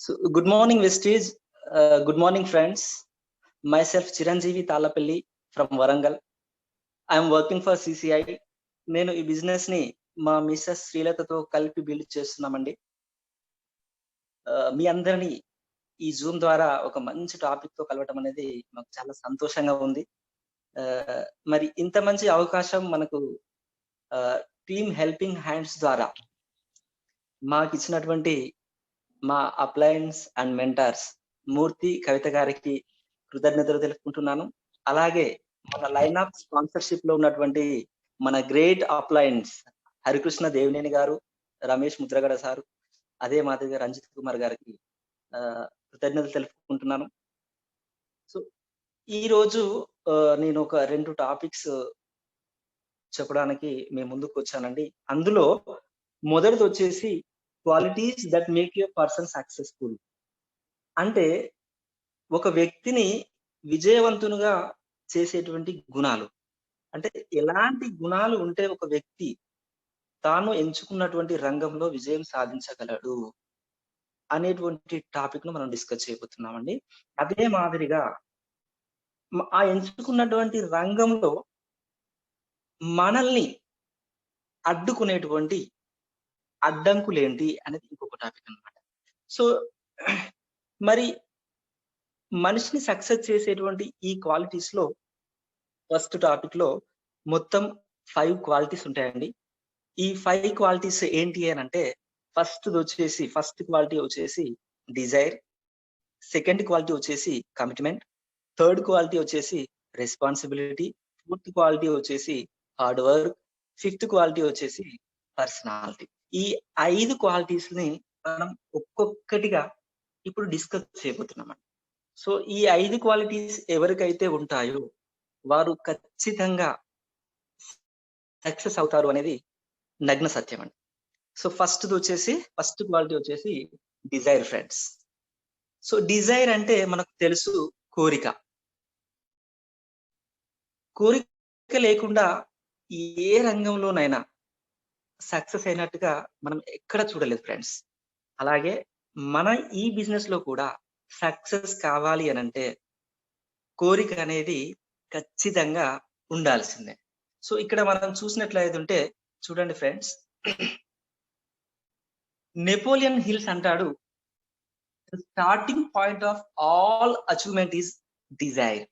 So, good morning, Vestige. Good morning, friends. Myself, Chiranjeevi Talapalli from Warangal. I am working for CCI. నేను ఈ business ని మా missus శ్రీలతతో కలిపి build చేస్తున్నామండి. మీ అందరినీ ఈ జూమ్ ద్వారా ఒక మంచి టాపిక్ తో కలవటం అనేది మాకు చాలా సంతోషంగా ఉంది. మరి ఇంత మంచి అవకాశం మనకు టీమ్ హెల్పింగ్ హ్యాండ్స్ ద్వారా మాకు ఇచ్చినటువంటి మా అప్లయన్స్ అండ్ మెంటర్స్ మూర్తి కవిత గారికి కృతజ్ఞతలు తెలుపుకుంటున్నాను. అలాగే మన లైన్ ఆఫ్ స్పాన్సర్షిప్ లో ఉన్నటువంటి మన గ్రేట్ అప్లయన్స్ హరికృష్ణ దేవినేని గారు, రమేష్ ముద్రగడ సారు, అదే మాదిరిగా రంజిత్ కుమార్ గారికి కృతజ్ఞతలు తెలుపుకుంటున్నాను. సో ఈ రోజు నేను ఒక 2 టాపిక్స్ చెప్పడానికి మేము ముందుకు వచ్చానండి. అందులో మొదటిది వచ్చేసి qualities that make your person successful. అంటే ఒక వ్యక్తిని విజయవంతునిగా చేసేటువంటి గుణాలు. అంటే ఎలాంటి గుణాలు ఉంటే ఒక వ్యక్తి తాను ఎంచుకున్నటువంటి రంగంలో విజయం సాధించగలడు అనేటువంటి టాపిక్ ను మనం డిస్కస్ చేయబోతున్నామండి. అదే మాదిరిగా ఆ ఎంచుకున్నటువంటి రంగంలో మనల్ని అడ్డుకునేటువంటి అడ్డంకులేంటి అనేది ఇంకొక టాపిక్ అన్నమాట. సో మరి మనిషిని సక్సెస్ చేసేటువంటి ఈ క్వాలిటీస్ లో ఫస్ట్ టాపిక్ లో మొత్తం 5 క్వాలిటీస్ ఉంటాయండి. ఈ 5 క్వాలిటీస్ ఏంటి అని అంటే ఫస్ట్ క్వాలిటీ వచ్చేసి డిజైర్, సెకండ్ క్వాలిటీ వచ్చేసి కమిట్మెంట్, థర్డ్ క్వాలిటీ వచ్చేసి రెస్పాన్సిబిలిటీ, ఫోర్త్ క్వాలిటీ వచ్చేసి హార్డ్ వర్క్, ఫిఫ్త్ క్వాలిటీ వచ్చేసి పర్సనాలిటీ. ఈ 5 క్వాలిటీస్ ని మనం ఒక్కొక్కటిగా ఇప్పుడు డిస్కస్ చేయబోతున్నామండి. సో ఈ 5 క్వాలిటీస్ ఎవరికైతే ఉంటాయో వారు ఖచ్చితంగా సక్సెస్ అవుతారు అనేది నగ్న సత్యం అండి. సో ఫస్ట్ క్వాలిటీ వచ్చేసి డిజైర్ ఫ్రెండ్స్. సో డిజైర్ అంటే మనకు తెలుసు కోరిక. కోరిక లేకుండా ఏ రంగంలోనైనా సక్సెస్ అయినట్టుగా మనం ఎక్కడ చూడలేదు ఫ్రెండ్స్. అలాగే మన ఈ బిజినెస్ లో కూడా సక్సెస్ కావాలి అని అంటే కోరిక అనేది ఖచ్చితంగా ఉండాల్సిందే. సో ఇక్కడ మనం చూసినట్లయితే చూడండి ఫ్రెండ్స్, నెపోలియన్ హిల్స్ అంటాడు, starting point of all achievement is Dzire.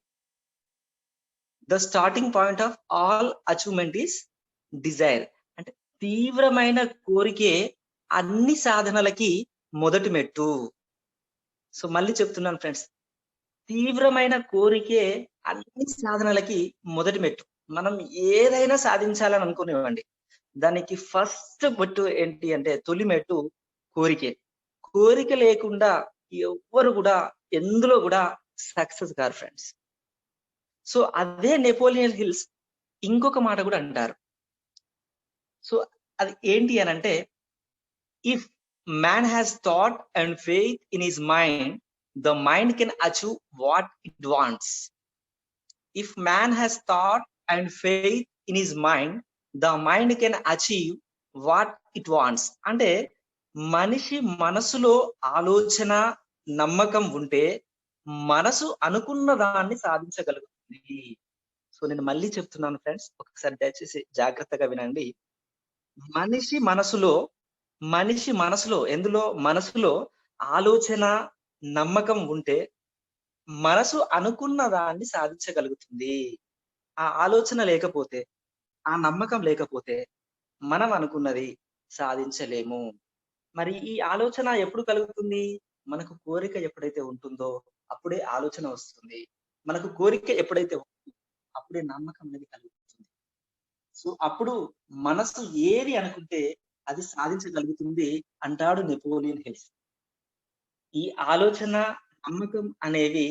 The starting point of all achievement is Dzire. అంటే తీవ్రమైన కోరికే అన్ని సాధనలకి మొదటి మెట్టు. సో మళ్ళీ చెప్తున్నాను ఫ్రెండ్స్, తీవ్రమైన కోరికే అన్ని సాధనలకి మొదటి మెట్టు. మనం ఏదైనా సాధించాలని అనుకునేవ్వండి, దానికి ఫస్ట్ మెట్టు ఏంటి అంటే తొలి మెట్టు కోరికే. కోరిక లేకుండా ఎవ్వరు కూడా ఎందులో కూడా సక్సెస్ కారు ఫ్రెండ్స్. సో అదే నెపోలియన్ హిల్స్ ఇంకొక మాట కూడా అంటారు. సో అది ఏంటి అని అంటే, if man has thought and faith in his mind, the mind can achieve what it wants. If man has thought and faith in his mind, the mind can achieve what it wants. అంటే మనిషి మనసులో ఆలోచన నమ్మకం ఉంటే మనసు అనుకున్న దాన్ని సాధించగలుగుతుంది. So నేను మళ్ళీ చెప్తున్నాను ఫ్రెండ్స్, ఒకసారి దయచేసి జాగ్రత్తగా వినండి. మనిషి మనసులో ఎందులో మనసులో ఆలోచన నమ్మకం ఉంటే మనసు అనుకున్న దాన్ని సాధించగలుగుతుంది. ఆ ఆలోచన లేకపోతే, ఆ నమ్మకం లేకపోతే మనం అనుకున్నది సాధించలేము. మరి ఈ ఆలోచన ఎప్పుడు కలుగుతుంది? మనకు కోరిక ఎప్పుడైతే ఉంటుందో అప్పుడే ఆలోచన వస్తుంది. మనకు కోరిక ఎప్పుడైతే ఉంటుందో అప్పుడే నమ్మకం అనేది కలుగుతుంది. సో అప్పుడు మనసు ఏది అనుకుంటే అది సాధించగలుగుతుంది అంటాడు నెపోలియన్ హిల్స్. ఈ ఆలోచన నమ్మకం అనేవి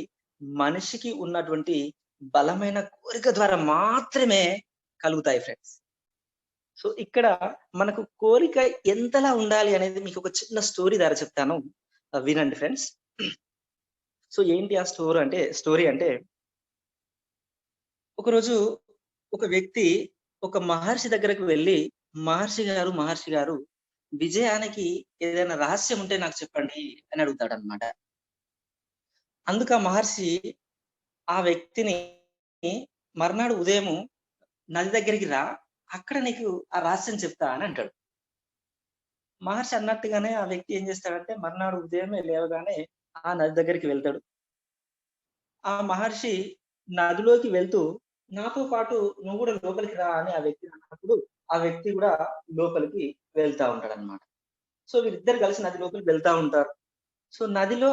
మనిషికి ఉన్నటువంటి బలమైన కోరిక ద్వారా మాత్రమే కలుగుతాయి ఫ్రెండ్స్. సో ఇక్కడ మనకు కోరిక ఎంతలా ఉండాలి అనేది మీకు ఒక చిన్న స్టోరీ ద్వారా చెప్తాను, వినండి ఫ్రెండ్స్. సో ఏంటి ఆ స్టోరీ అంటే ఒకరోజు ఒక వ్యక్తి ఒక మహర్షి దగ్గరకు వెళ్ళి, మహర్షి గారు విజయానికి ఏదైనా రహస్యం ఉంటే నాకు చెప్పండి అని అడుగుతాడనమాట. అందుకు ఆ మహర్షి ఆ వ్యక్తిని మర్నాడు ఉదయము నది దగ్గరికి రా, అక్కడ నీకు ఆ రహస్యం చెప్తా అని అంటాడు. మహర్షి అన్నట్టుగానే ఆ వ్యక్తి ఏం చేస్తాడంటే మర్నాడు ఉదయమే లేవగానే ఆ నది దగ్గరికి వెళ్తాడు. ఆ మహర్షి నదిలోకి వెళ్తూ నాతో పాటు నువ్వు కూడా లోపలికి రా అని ఆ వ్యక్తి అన్నప్పుడు ఆ వ్యక్తి కూడా లోపలికి వెళ్తా ఉంటాడన్నమాట. సో వీళ్ళిద్దరు కలిసి నది లోపలికి వెళ్తా ఉంటారు. సో నదిలో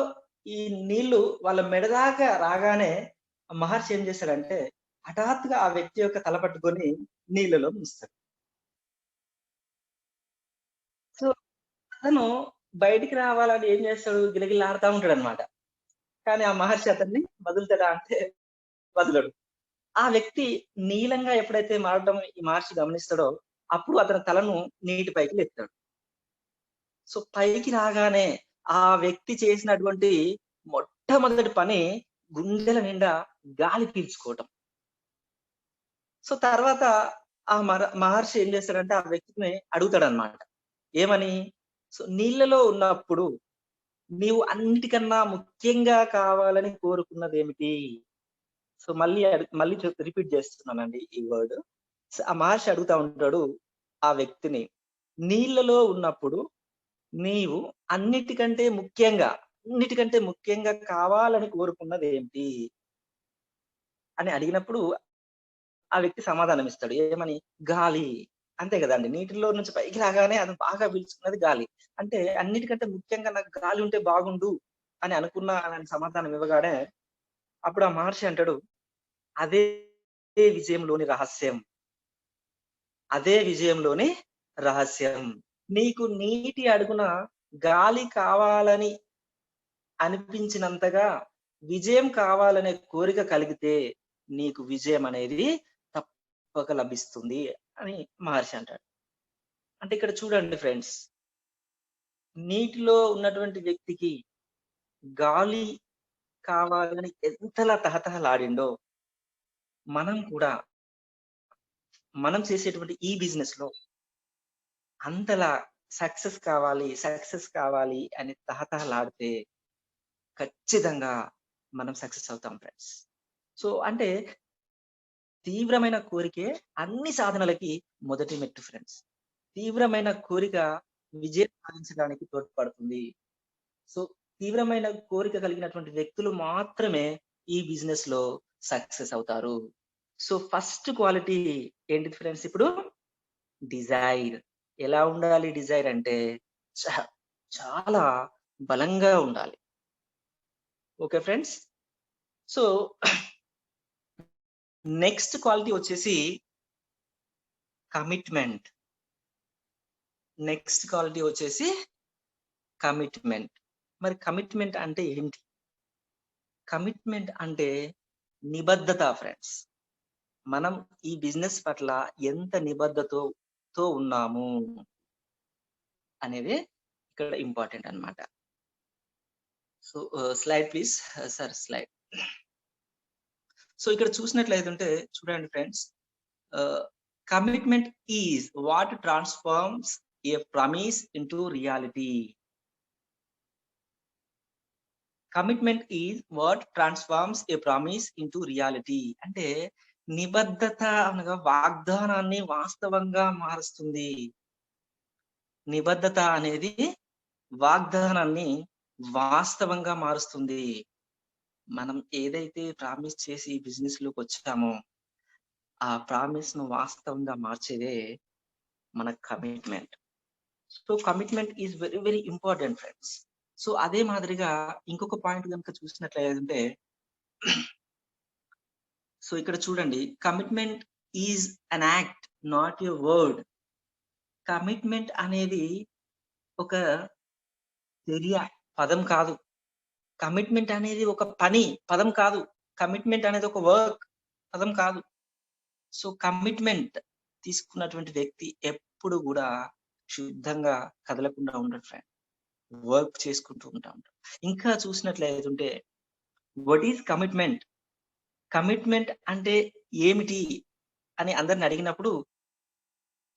ఈ నీళ్లు వాళ్ళ మెడ దాకా రాగానే ఆ మహర్షి ఏం చేశాడంటే హఠాత్తుగా ఆ వ్యక్తి యొక్క తల పట్టుకొని నీళ్ళలో ముంచుతాడు. సో అతను బయటికి రావాలని ఏం చేస్తాడు గిలగిల్లాడుతా ఉంటాడన్నమాట. కానీ ఆ మహర్షి అతన్ని వదులుతాడా అంటే వదలడు. ఆ వ్యక్తి నీలంగా ఎప్పుడైతే మారడం ఈ మహర్షి గమనిస్తాడో, అప్పుడు అతని తలను నీటి పైకి లేపుతాడు. సో, పైకి రాగానే ఆ వ్యక్తి చేసినటువంటి మొట్టమొదటి పని గుండెల నిండా గాలి పీల్చుకోవటం. సో, తర్వాత ఆ మహర్షి ఏం చేస్తాడంటే, ఆ వ్యక్తిని అడుగుతాడన్నమాట. ఏమని? సో, నీళ్ళలో ఉన్నప్పుడు నీవు అన్నిటికన్నా ముఖ్యంగా కావాలని కోరుకున్నదేమిటి? సో, మళ్ళీ రిపీట్ చేస్తున్నానండి ఈ వర్డ్. ఆ మహర్షి అడుగుతా ఉంటాడు ఆ వ్యక్తిని. నీళ్ళలో ఉన్నప్పుడు నీవు అన్నిటికంటే ముఖ్యంగా కావాలని కోరుకున్నదేంటి? అని అడిగినప్పుడు ఆ వ్యక్తి సమాధానం ఇస్తాడు. ఏమని? గాలి. అంతే గదండీ! నీటిలో నుంచి పైకి రాగానే అది బాగా పీల్చుకున్నది గాలి. అంటే అన్నిటికంటే ముఖ్యంగా నాకు గాలి ఉంటే బాగుండు అని అనుకున్నా అని సమాధానం ఇవ్వగానే అప్పుడు ఆ మహర్షి అంటాడు, "అదే విజయంలోని రహస్యం. అదే విజయంలోని రహస్యం. నీకు నీటి అడుగున గాలి కావాలని అనిపించినంతగా విజయం కావాలనే కోరిక కలిగితే నీకు విజయం అనేది తప్పక లభిస్తుంది" అని మహర్షి అంటాడు. అంటే ఇక్కడ చూడండి ఫ్రెండ్స్, నీటిలో ఉన్నటువంటి వ్యక్తికి గాలి కావాలని ఎంతలా తహతహలాడిండో, మనం కూడా మనం చేసేటువంటి ఈ బిజినెస్‌లో అంతలా సక్సెస్ కావాలి అని తహతహలాడితే ఖచ్చితంగా మనం సక్సెస్ అవుతాం ఫ్రెండ్స్. సో, అంటే తీవ్రమైన కోరికే అన్ని సాధనలకి మొదటి మెట్టు ఫ్రెండ్స్. తీవ్రమైన కోరిక విజయం సాధించడానికి తోడ్పడుతుంది. సో, తీవ్రమైన కోరిక కలిగినటువంటి వ్యక్తులు మాత్రమే ఈ బిజినెస్‌లో సక్సెస్ అవుతారు. సో, ఫస్ట్ క్వాలిటీ ఏంటిది ఫ్రెండ్స్ ఇప్పుడు? డిజైర్. ఎలా ఉండాలి డిజైర్ అంటే చ చాలా బలంగా ఉండాలి. Okay friends. So, next quality వచ్చేసి కమిట్మెంట్. నెక్స్ట్ క్వాలిటీ వచ్చేసి కమిట్మెంట్. మరి కమిట్మెంట్ అంటే ఏంటి? కమిట్మెంట్ అంటే నిబద్ధత ఫ్రెండ్స్. మనం ఈ బిజినెస్ పట్ల ఎంత నిబద్ధతతో ఉన్నాము అనేది ఇక్కడ ఇంపార్టెంట్ అన్నమాట. So, slide please. Sir slide. So, ఇక్కడ చూసినట్లయితుంటే చూడండి friends. Commitment is what transforms A promise into reality. Commitment is what transforms A promise into reality. అంటే నిబద్ధత అనగా వాగ్దానాన్ని వాస్తవంగా మారుస్తుంది. నిబద్ధత అనేది వాగ్దానాన్ని వాస్తవంగా మారుస్తుంది. మనం ఏదైతే ప్రామిస్ చేసి ఈ బిజినెస్‌లోకొచ్చామో, ఆ ప్రామిస్‌ను వాస్తవంగా మార్చేదే మన commitment. So, commitment is very, very important friends. So, అదే మాదిరిగా ఇంకొక పాయింట్ గనుక చూసినట్లయితే సో, ఇక్కడ చూడండి commitment is an act not a word. Commitment అనేది ఒక చర్య, పదం కాదు. కమిట్మెంట్ అనేది ఒక పని, పదం కాదు. కమిట్మెంట్ అనేది ఒక వర్క్, పదం కాదు. సో, కమిట్మెంట్ తీసుకున్నటువంటి వ్యక్తి ఎప్పుడు గూడా శుద్ధంగా కదలకుండా ఉండడు ఫ్రెండ్. వర్క్ చేసుకుంటూ ఉంటాడు. ఇంకా చూసినట్లయితుంటే వాట్ ఈస్ కమిట్మెంట్? కమిట్మెంట్ అంటే ఏమిటి? అని అందరిని అడిగినప్పుడు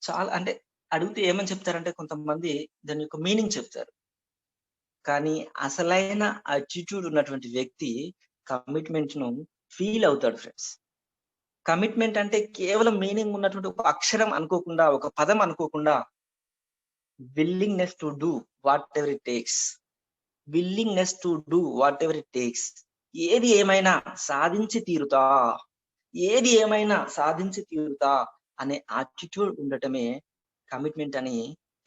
చాలా అంటే అడిగితే ఏమని చెప్తారంటే కొంతమంది దాని యొక్క మీనింగ్ చెప్తారు. కానీ అసలైన అటిట్యూడ్ ఉన్నటువంటి వ్యక్తి కమిట్మెంట్‌ను ఫీల్ అవుతాడు ఫ్రెండ్స్. కమిట్మెంట్ అంటే కేవలం మీనింగ్ ఉన్నటువంటి ఒక అక్షరం అనుకోకుండా, ఒక పదం అనుకోకుండా willingness to do what ever it takes. Willingness to do what ever it takes. ఏది ఏమైనా సాధించి తీరుతా. ఏది ఏమైనా సాధించి తీరుతా అనే యాటిట్యూడ్ ఉండటమే కమిట్మెంట్ అని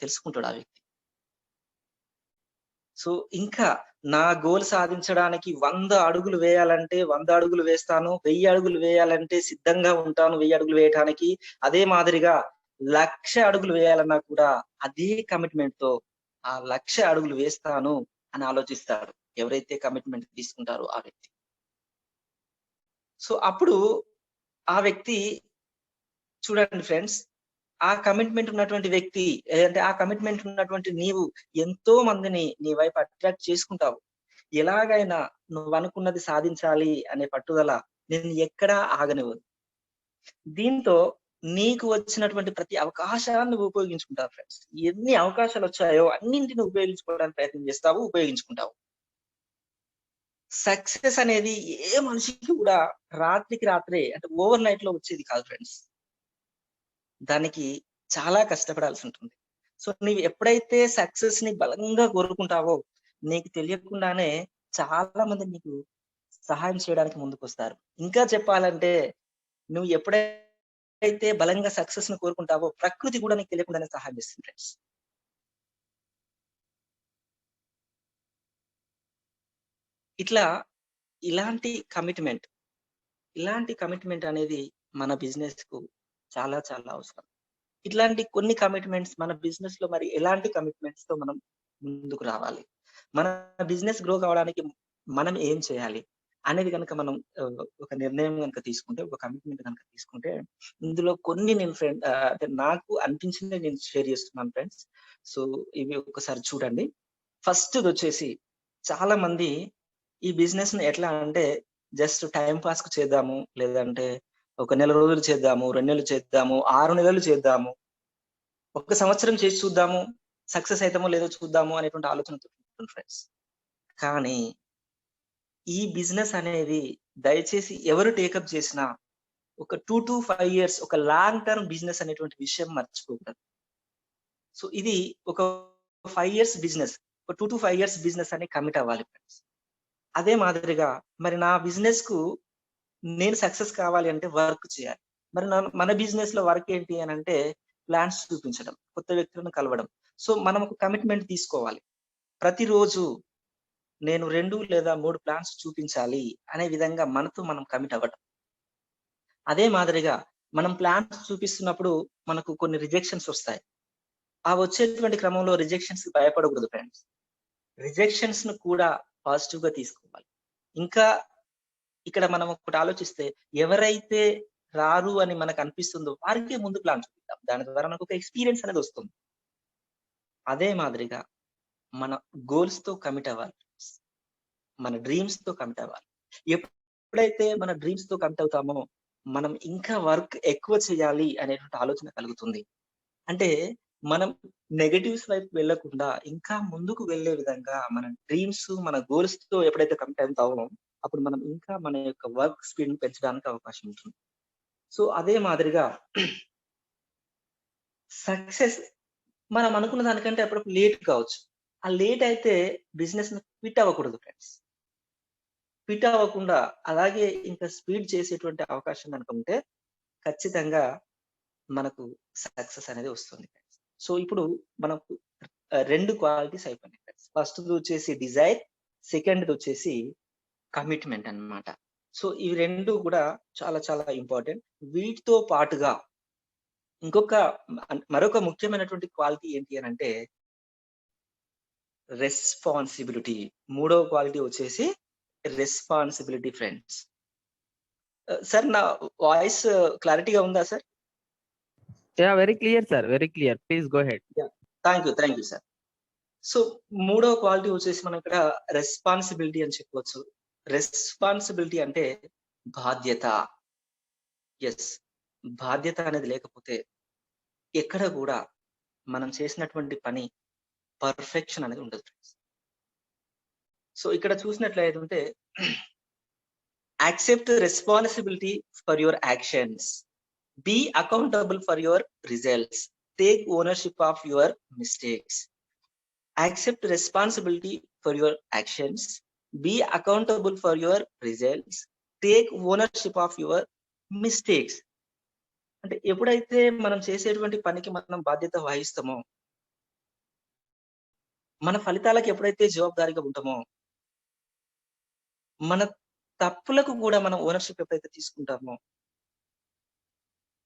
తెలుసుకుంటాడు ఆ వ్యక్తి. సో, ఇంకా నా గోల్ సాధించడానికి 100 అడుగులు వేయాలంటే 100 అడుగులు వేస్తాను. 1000 అడుగులు వేయాలంటే సిద్ధంగా ఉంటాను 1000 అడుగులు వేయటానికి. అదే మాదిరిగా 1,00,000 అడుగులు వేయాలన్నా కూడా అదే కమిట్మెంట్‌తో ఆ 1,00,000 అడుగులు వేస్తాను అని ఆలోచిస్తాడు. ఎవరైతే కమిట్మెంట్ తీసుకుంటారో ఆ వ్యక్తి. సో, అప్పుడు ఆ వ్యక్తి చూడండి ఫ్రెండ్స్, ఆ కమిట్మెంట్ ఉన్నటువంటి వ్యక్తి అంటే ఆ కమిట్మెంట్ ఉన్నటువంటి నీవు ఎంతో మందిని నీ వైపు అట్రాక్ట్ చేసుకుంటావు. ఎలాగైనా నువ్వనుకున్నది సాధించాలి అనే పట్టుదల నిన్ను ఎక్కడా ఆగనివ్వదు. దీంతో నీకు వచ్చినటువంటి ప్రతి అవకాశాన్ని నువ్వు ఉపయోగించుకుంటావు ఫ్రెండ్స్. ఎన్ని అవకాశాలొచ్చాయో అన్నింటిని ఉపయోగించుకోవడానికి ప్రయత్నం చేస్తావు, ఉపయోగించుకుంటావు. సక్సెస్ అనేది ఏ మనిషికి కూడా రాత్రికి రాత్రే అంటే ఓవర్ నైట్‌లో వచ్చేది కాదు ఫ్రెండ్స్. దానికి చాలా కష్టపడాల్సి ఉంటుంది. సో, నీవు ఎప్పుడైతే సక్సెస్‌ని బలంగా కోరుకుంటావో, నీకు తెలియకుండానే చాలా మంది నీకు సహాయం చేయడానికి ముందుకొస్తారు. ఇంకా చెప్పాలంటే, నువ్వు ఎప్పుడైతే బలంగా సక్సెస్‌ని కోరుకుంటావో, ప్రకృతి కూడా నీకు తెలియకుండానే సహాయం చేస్తుంది ఫ్రెండ్స్. ఇట్లా ఇలాంటి కమిట్మెంట్, ఇలాంటి కమిట్మెంట్ అనేది మన బిజినెస్‌కు చాలా చాలా అవసరం. ఇట్లాంటి కొన్ని కమిట్మెంట్స్ మన బిజినెస్‌లో మరి ఎలాంటి కమిట్మెంట్స్‌తో మనం ముందుకు రావాలి? మన బిజినెస్ గ్రో కావడానికి మనం ఏం చేయాలి? అనేది గనక మనం ఒక నిర్ణయం గనక తీసుకుంటే, ఒక కమిట్మెంట్ గనక తీసుకుంటే, ఇందులో కొన్ని నేను అంటే నాకు అనిపించినవి నేను షేర్ చేస్తున్నాను ఫ్రెండ్స్. సో, ఇవి ఒక్కసారి చూడండి. ఫస్ట్‌దొచ్చేసి చాలా మంది ఈ బిజినెస్‌ని ఎట్లా అంటే జస్ట్ టైమ్ పాస్‌కి చేద్దాము, లేదంటే ఒక నెల రోజులు చేద్దాము, 2 నెలలు చేద్దాము, 6 నెలలు చేద్దాము. ఒక్క సంవత్సరం చేసి చూద్దాము. సక్సెస్ అయితామో లేదో చూద్దాము అనేటువంటి ఆలోచనతో ఉంటుంది ఫ్రెండ్స్. కానీ ఈ బిజినెస్ అనేది దయచేసి ఎవరు టేకప్ చేసినా ఒక 2-5 ఇయర్స్ ఒక లాంగ్ టర్మ్ బిజినెస్ అనేటువంటి విషయం మర్చిపోకూడదు. సో, ఇది ఒక 5 ఇయర్స్ బిజినెస్. ఒక 2-5 ఇయర్స్ బిజినెస్ అని కమిట్ అవ్వాలి ఫ్రెండ్స్. అదే మాదిరిగా మరి నా బిజినెస్‌కు నేను సక్సెస్ కావాలి అంటే వర్క్ చేయాలి. మరి మన బిజినెస్‌లో వర్క్ ఏంటి అనంటే ప్లాన్స్ చూపించడం, కొత్త వ్యక్తులను కలవడం. సో, మనం ఒక కమిట్మెంట్ తీసుకోవాలి. ప్రతిరోజు నేను 2 లేదా 3 ప్లాన్స్ చూపించాలి అనే విధంగా మనతో మనం కమిట్ అవ్వడం. అదే మాదిరిగా మనం ప్లాన్స్ చూపిస్తున్నప్పుడు మనకు కొన్ని రిజెక్షన్స్ ఒస్తాయి. ఆ వచ్చేటువంటి క్రమంలో రిజెక్షన్స్‌కి భయపడకూడదు ఫ్రెండ్స్. రిజెక్షన్స్‌ను కూడా పాజిటివ్‌గా తీసుకోవాలి. ఇంకా ఇక్కడ మనం ఒకటి ఆలోచిస్తే ఎవరైతే రారు అని మనకు అనిపిస్తుందో వారికే ముందు ప్లాన్ చూపిద్దాం. దాని ద్వారా మనకొక ఎక్స్‌పీరియన్స్ అనేది వస్తుంది. అదే మాదిరిగా మన గోల్స్‌తో కమిట్ అవ్వాలి. మన డ్రీమ్స్‌తో కమిట్ అవ్వాలి. ఎప్పుడైతే మన డ్రీమ్స్‌తో కమిట్ అవుతామో, మనం ఇంకా వర్క్ ఎక్కువ చేయాలి అనేటువంటి ఆలోచన కలుగుతుంది. అంటే మనం నెగెటివ్స్ వైపు వెళ్ళకుండా ఇంకా ముందుకు వెళ్ళే విధంగా మన డ్రీమ్స్, మన గోల్స్‌తో ఎప్పుడైతే కమిట్ అవుతామో, అప్పుడు మనం ఇంకా మన యొక్క వర్క్ స్పీడ్‌ని పెంచడానికి అవకాశం ఉంటుంది. సో, అదే మాదిరిగా సక్సెస్ మనం అనుకున్న దానికంటే అప్పుడప్పుడు లేట్ కావచ్చు. ఆ లేట్ అయితే బిజినెస్‌ని క్విట్ అవ్వకూడదు ఫ్రెండ్స్. క్విట్ అవ్వకుండా అలాగే ఇంకా స్పీడ్ చేసేటువంటి అవకాశం గనుక ఉంటే ఖచ్చితంగా మనకు సక్సెస్ అనేది వస్తుంది. సో, ఇప్పుడు మనకు 2 క్వాలిటీస్ అయిపోయినాయి ఫ్రెండ్స్. ఫస్ట్‌దొచ్చేసి డిజైర్, సెకండ్‌దొచ్చేసి కమిట్మెంట్ అన్నమాట. సో, ఇవి 2 కూడా చాలా చాలా ఇంపార్టెంట్. వీటితో పాటుగా ఇంకొక మరొక ముఖ్యమైనటువంటి క్వాలిటీ ఏంటి అనంటే రెస్పాన్సిబిలిటీ. మూడవ క్వాలిటీ వచ్చేసి రెస్పాన్సిబిలిటీ ఫ్రెండ్స్. సార్ నా వాయిస్ క్లారిటీగా ఉందా sir? Yeah, very clear, sir. Very clear. Please go ahead. Yeah! Thank you sir. So, మూడవ క్వాలిటీ వచ్చేసి మనం ఇక్కడ రెస్పాన్సిబిలిటీ అని చెప్పొచ్చు. రెస్పాన్సిబిలిటీ అంటే బాధ్యత. యెస్. బాధ్యత అనేది లేకపోతే ఎక్కడ కూడా మనం చేసినటువంటి పని పర్ఫెక్షన్ అనేది ఉండదు ఫ్రెండ్స్. సో ఇక్కడ చూసినట్లయితే accept responsibility for your actions, be accountable for your results, take ownership of your mistakes. Accept responsibility for your actions, be accountable for your results, take ownership of your mistakes. అంటే ఎప్పుడైతే మనం చేసేటువంటి పనికి మనం బాధ్యత వహిస్తామో, మన ఫలితాలకు ఎప్పుడైతే జవాబుదారీగా ఉంటామో, మన తప్పులకు కూడా మనం ఓనర్షిప్ ఎప్పుడైతే తీసుకుంటామో,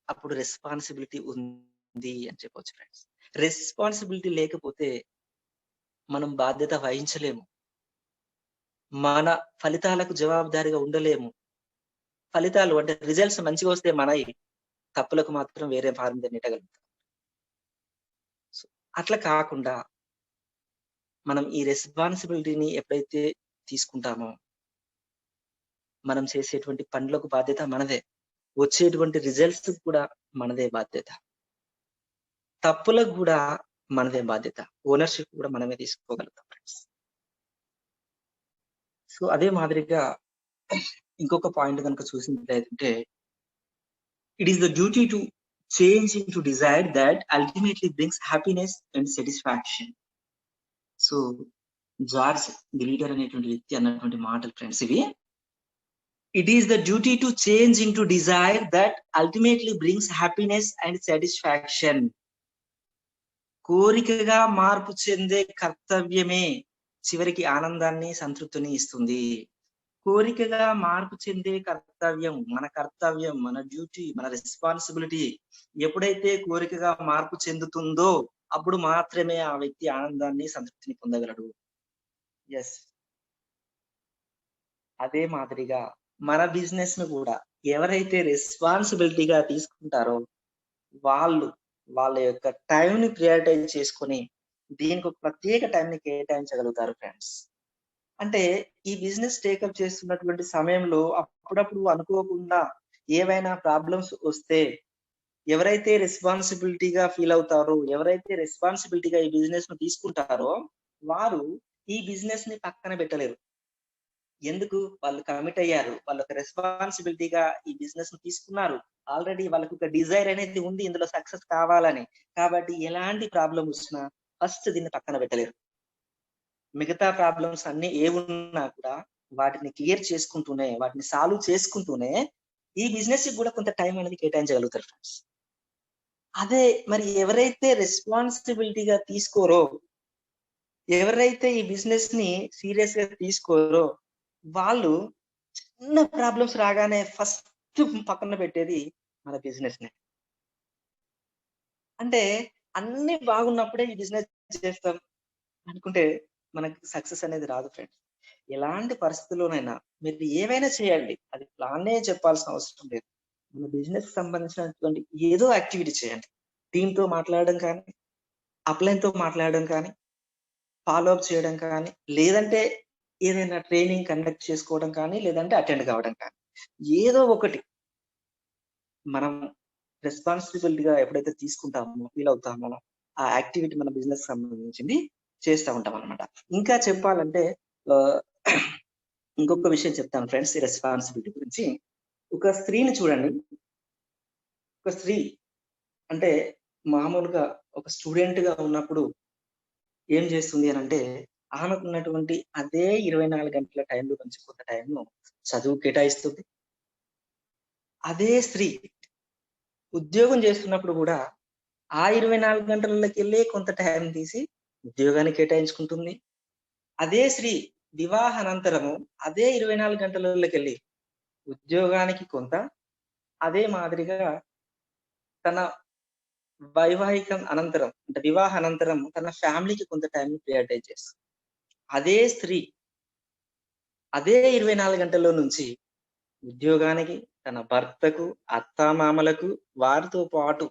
అప్పుడు రెస్పాన్సిబిలిటీ ఉంది అని చెప్పొచ్చు ఫ్రెండ్స్. రెస్పాన్సిబిలిటీ లేకపోతే మనం బాధ్యత వహించలేము, మన ఫలితాలకు జవాబుదారీగా ఉండలేము. ఫలితాలు అంటే రిజల్ట్స్ మంచిగా వస్తే మనయి, తప్పులకు మాత్రం వేరే ఫారం నెట్టగలుగుతాం. సో అట్లా కాకుండా మనం ఈ రెస్పాన్సిబిలిటీని ఎప్పుడైతే తీసుకుంటామో, మనం చేసేటువంటి పనులకు బాధ్యత మనదే, వచ్చేటువంటి రిజల్ట్స్ కూడా మనదే బాధ్యత, తప్పులకు కూడా మనదే బాధ్యత, ఓనర్షిప్ కూడా మనమే తీసుకోగలుగుతాం ఫ్రెండ్స్. సో అదే మాదిరిగా ఇంకొక పాయింట్ కనుక చూసినట్లయితే, it is the duty to change in to desire that ultimately brings happiness and satisfaction. So George Gleeder అనేటువంటి వ్యక్తి అన్నటువంటి మాటలు ఫ్రెండ్స్ ఇవి. It is the duty to change in to desire that ultimately brings happiness and satisfaction. కోరికగా మార్పు చెందే కర్తవ్యమే చివరికి ఆనందాన్ని, సంతృప్తిని ఇస్తుంది. కోరికగా మార్పు చెందే కర్తవ్యం, మన కర్తవ్యం, మన డ్యూటీ, మన రెస్పాన్సిబిలిటీ ఎప్పుడైతే కోరికగా మార్పు చెందుతుందో, అప్పుడు మాత్రమే ఆ వ్యక్తి ఆనందాన్ని, సంతృప్తిని పొందగలడు. ఎస్, అదే మాదిరిగా మన బిజినెస్ ను కూడా ఎవరైతే రెస్పాన్సిబిలిటీగా తీసుకుంటారో, వాళ్ళ యొక్క టైం ని ప్రియారిటైజ్ చేసుకొని దీనికి ఒక ప్రత్యేక టైం ని కేటాయించగలుగుతారు ఫ్రెండ్స్. అంటే ఈ బిజినెస్ టేకప్ చేస్తున్నటువంటి సమయంలో అప్పుడప్పుడు అనుకోకుండా ఏవైనా ప్రాబ్లమ్స్ వస్తే, ఎవరైతే రెస్పాన్సిబిలిటీగా ఫీల్ అవుతారో, ఎవరైతే రెస్పాన్సిబిలిటీగా ఈ బిజినెస్ ను తీసుకుంటారో, వారు ఈ బిజినెస్ ని పక్కన పెట్టలేరు. ఎందుకు? వాళ్ళు కమిట్ అయ్యారు, వాళ్ళకి రెస్పాన్సిబిలిటీగా ఈ బిజినెస్ ను తీసుకున్నారు. ఆల్రెడీ వాళ్ళకు ఒక డిజైర్ అనేది ఉంది ఇందులో సక్సెస్ కావాలని. కాబట్టి ఎలాంటి ప్రాబ్లం వచ్చినా ఫస్ట్ దీన్ని పక్కన పెట్టలేరు. మిగతా ప్రాబ్లమ్స్ అన్ని ఏమున్నా కూడా వాటిని క్లియర్ చేసుకుంటూనే, వాటిని సాల్వ్ చేసుకుంటూనే ఈ బిజినెస్ కి కూడా కొంత టైం అనేది కేటాయించగలుగుతారు ఫ్రెండ్స్. అదే మరి ఎవరైతే రెస్పాన్సిబిలిటీగా తీసుకోరో, ఎవరైతే ఈ బిజినెస్ ని సీరియస్ గా తీసుకోరో, వాళ్ళు చిన్న ప్రాబ్లమ్స్ రాగానే ఫస్ట్ పక్కన పెట్టేది మన బిజినెస్ ని. అంటే అన్ని బాగున్నప్పుడే ఈ బిజినెస్ చేస్తాం అనుకుంటే మనకి సక్సెస్ అనేది రాదు ఫ్రెండ్స్. ఎలాంటి పరిస్థితుల్లోనైనా మీరు ఏవైనా చేయండి, అది ప్లాన్నే చెప్పాల్సిన అవసరం లేదు. మన బిజినెస్ కి సంబంధించినటువంటి ఏదో యాక్టివిటీ చేయండి. టీంతో మాట్లాడడం కానీ, అప్లైన్ తో మాట్లాడడం కానీ, ఫాలో అప్ చేయడం కానీ, లేదంటే ఏదైనా ట్రైనింగ్ కండక్ట్ చేసుకోవడం కానీ, లేదంటే అటెండ్ కావడం కానీ, ఏదో ఒకటి మనం రెస్పాన్సిబిలిటీగా ఎప్పుడైతే తీసుకుంటామో, ఫీల్ అవుతామో, ఆ యాక్టివిటీ మన బిజినెస్ సంబంధించింది చేస్తూ ఉంటాం అనమాట. ఇంకా చెప్పాలంటే ఇంకొక విషయం చెప్తాను ఫ్రెండ్స్ ఈ రెస్పాన్సిబిలిటీ గురించి. ఒక స్త్రీని చూడండి. ఒక స్త్రీ అంటే మామూలుగా ఒక స్టూడెంట్ గా ఉన్నప్పుడు ఏం చేస్తుంది అని అంటే, ఆమెకు ఉన్నటువంటి అదే 24 గంటల టైంలో నుంచి కొంత టైంను చదువు కేటాయిస్తుంది. అదే స్త్రీ ఉద్యోగం చేస్తున్నప్పుడు కూడా ఆ 24 గంటలకెళ్ళే కొంత టైం తీసి ఉద్యోగానికి కేటాయించుకుంటుంది. అదే స్త్రీ వివాహానంతరము అదే 24 గంటలకెళ్ళి ఉద్యోగానికి కొంత, అదే మాదిరిగా తన వైవాహికం అనంతరం అంటే వివాహ అనంతరం తన ఫ్యామిలీకి కొంత టైం ప్రియారిటైజ్ చేస్తుంది. అదే స్త్రీ అదే 24 గంటల్లో నుంచి ఉద్యోగానికి, తన భర్తకు, అత్తామామలకు, వారితో పాటు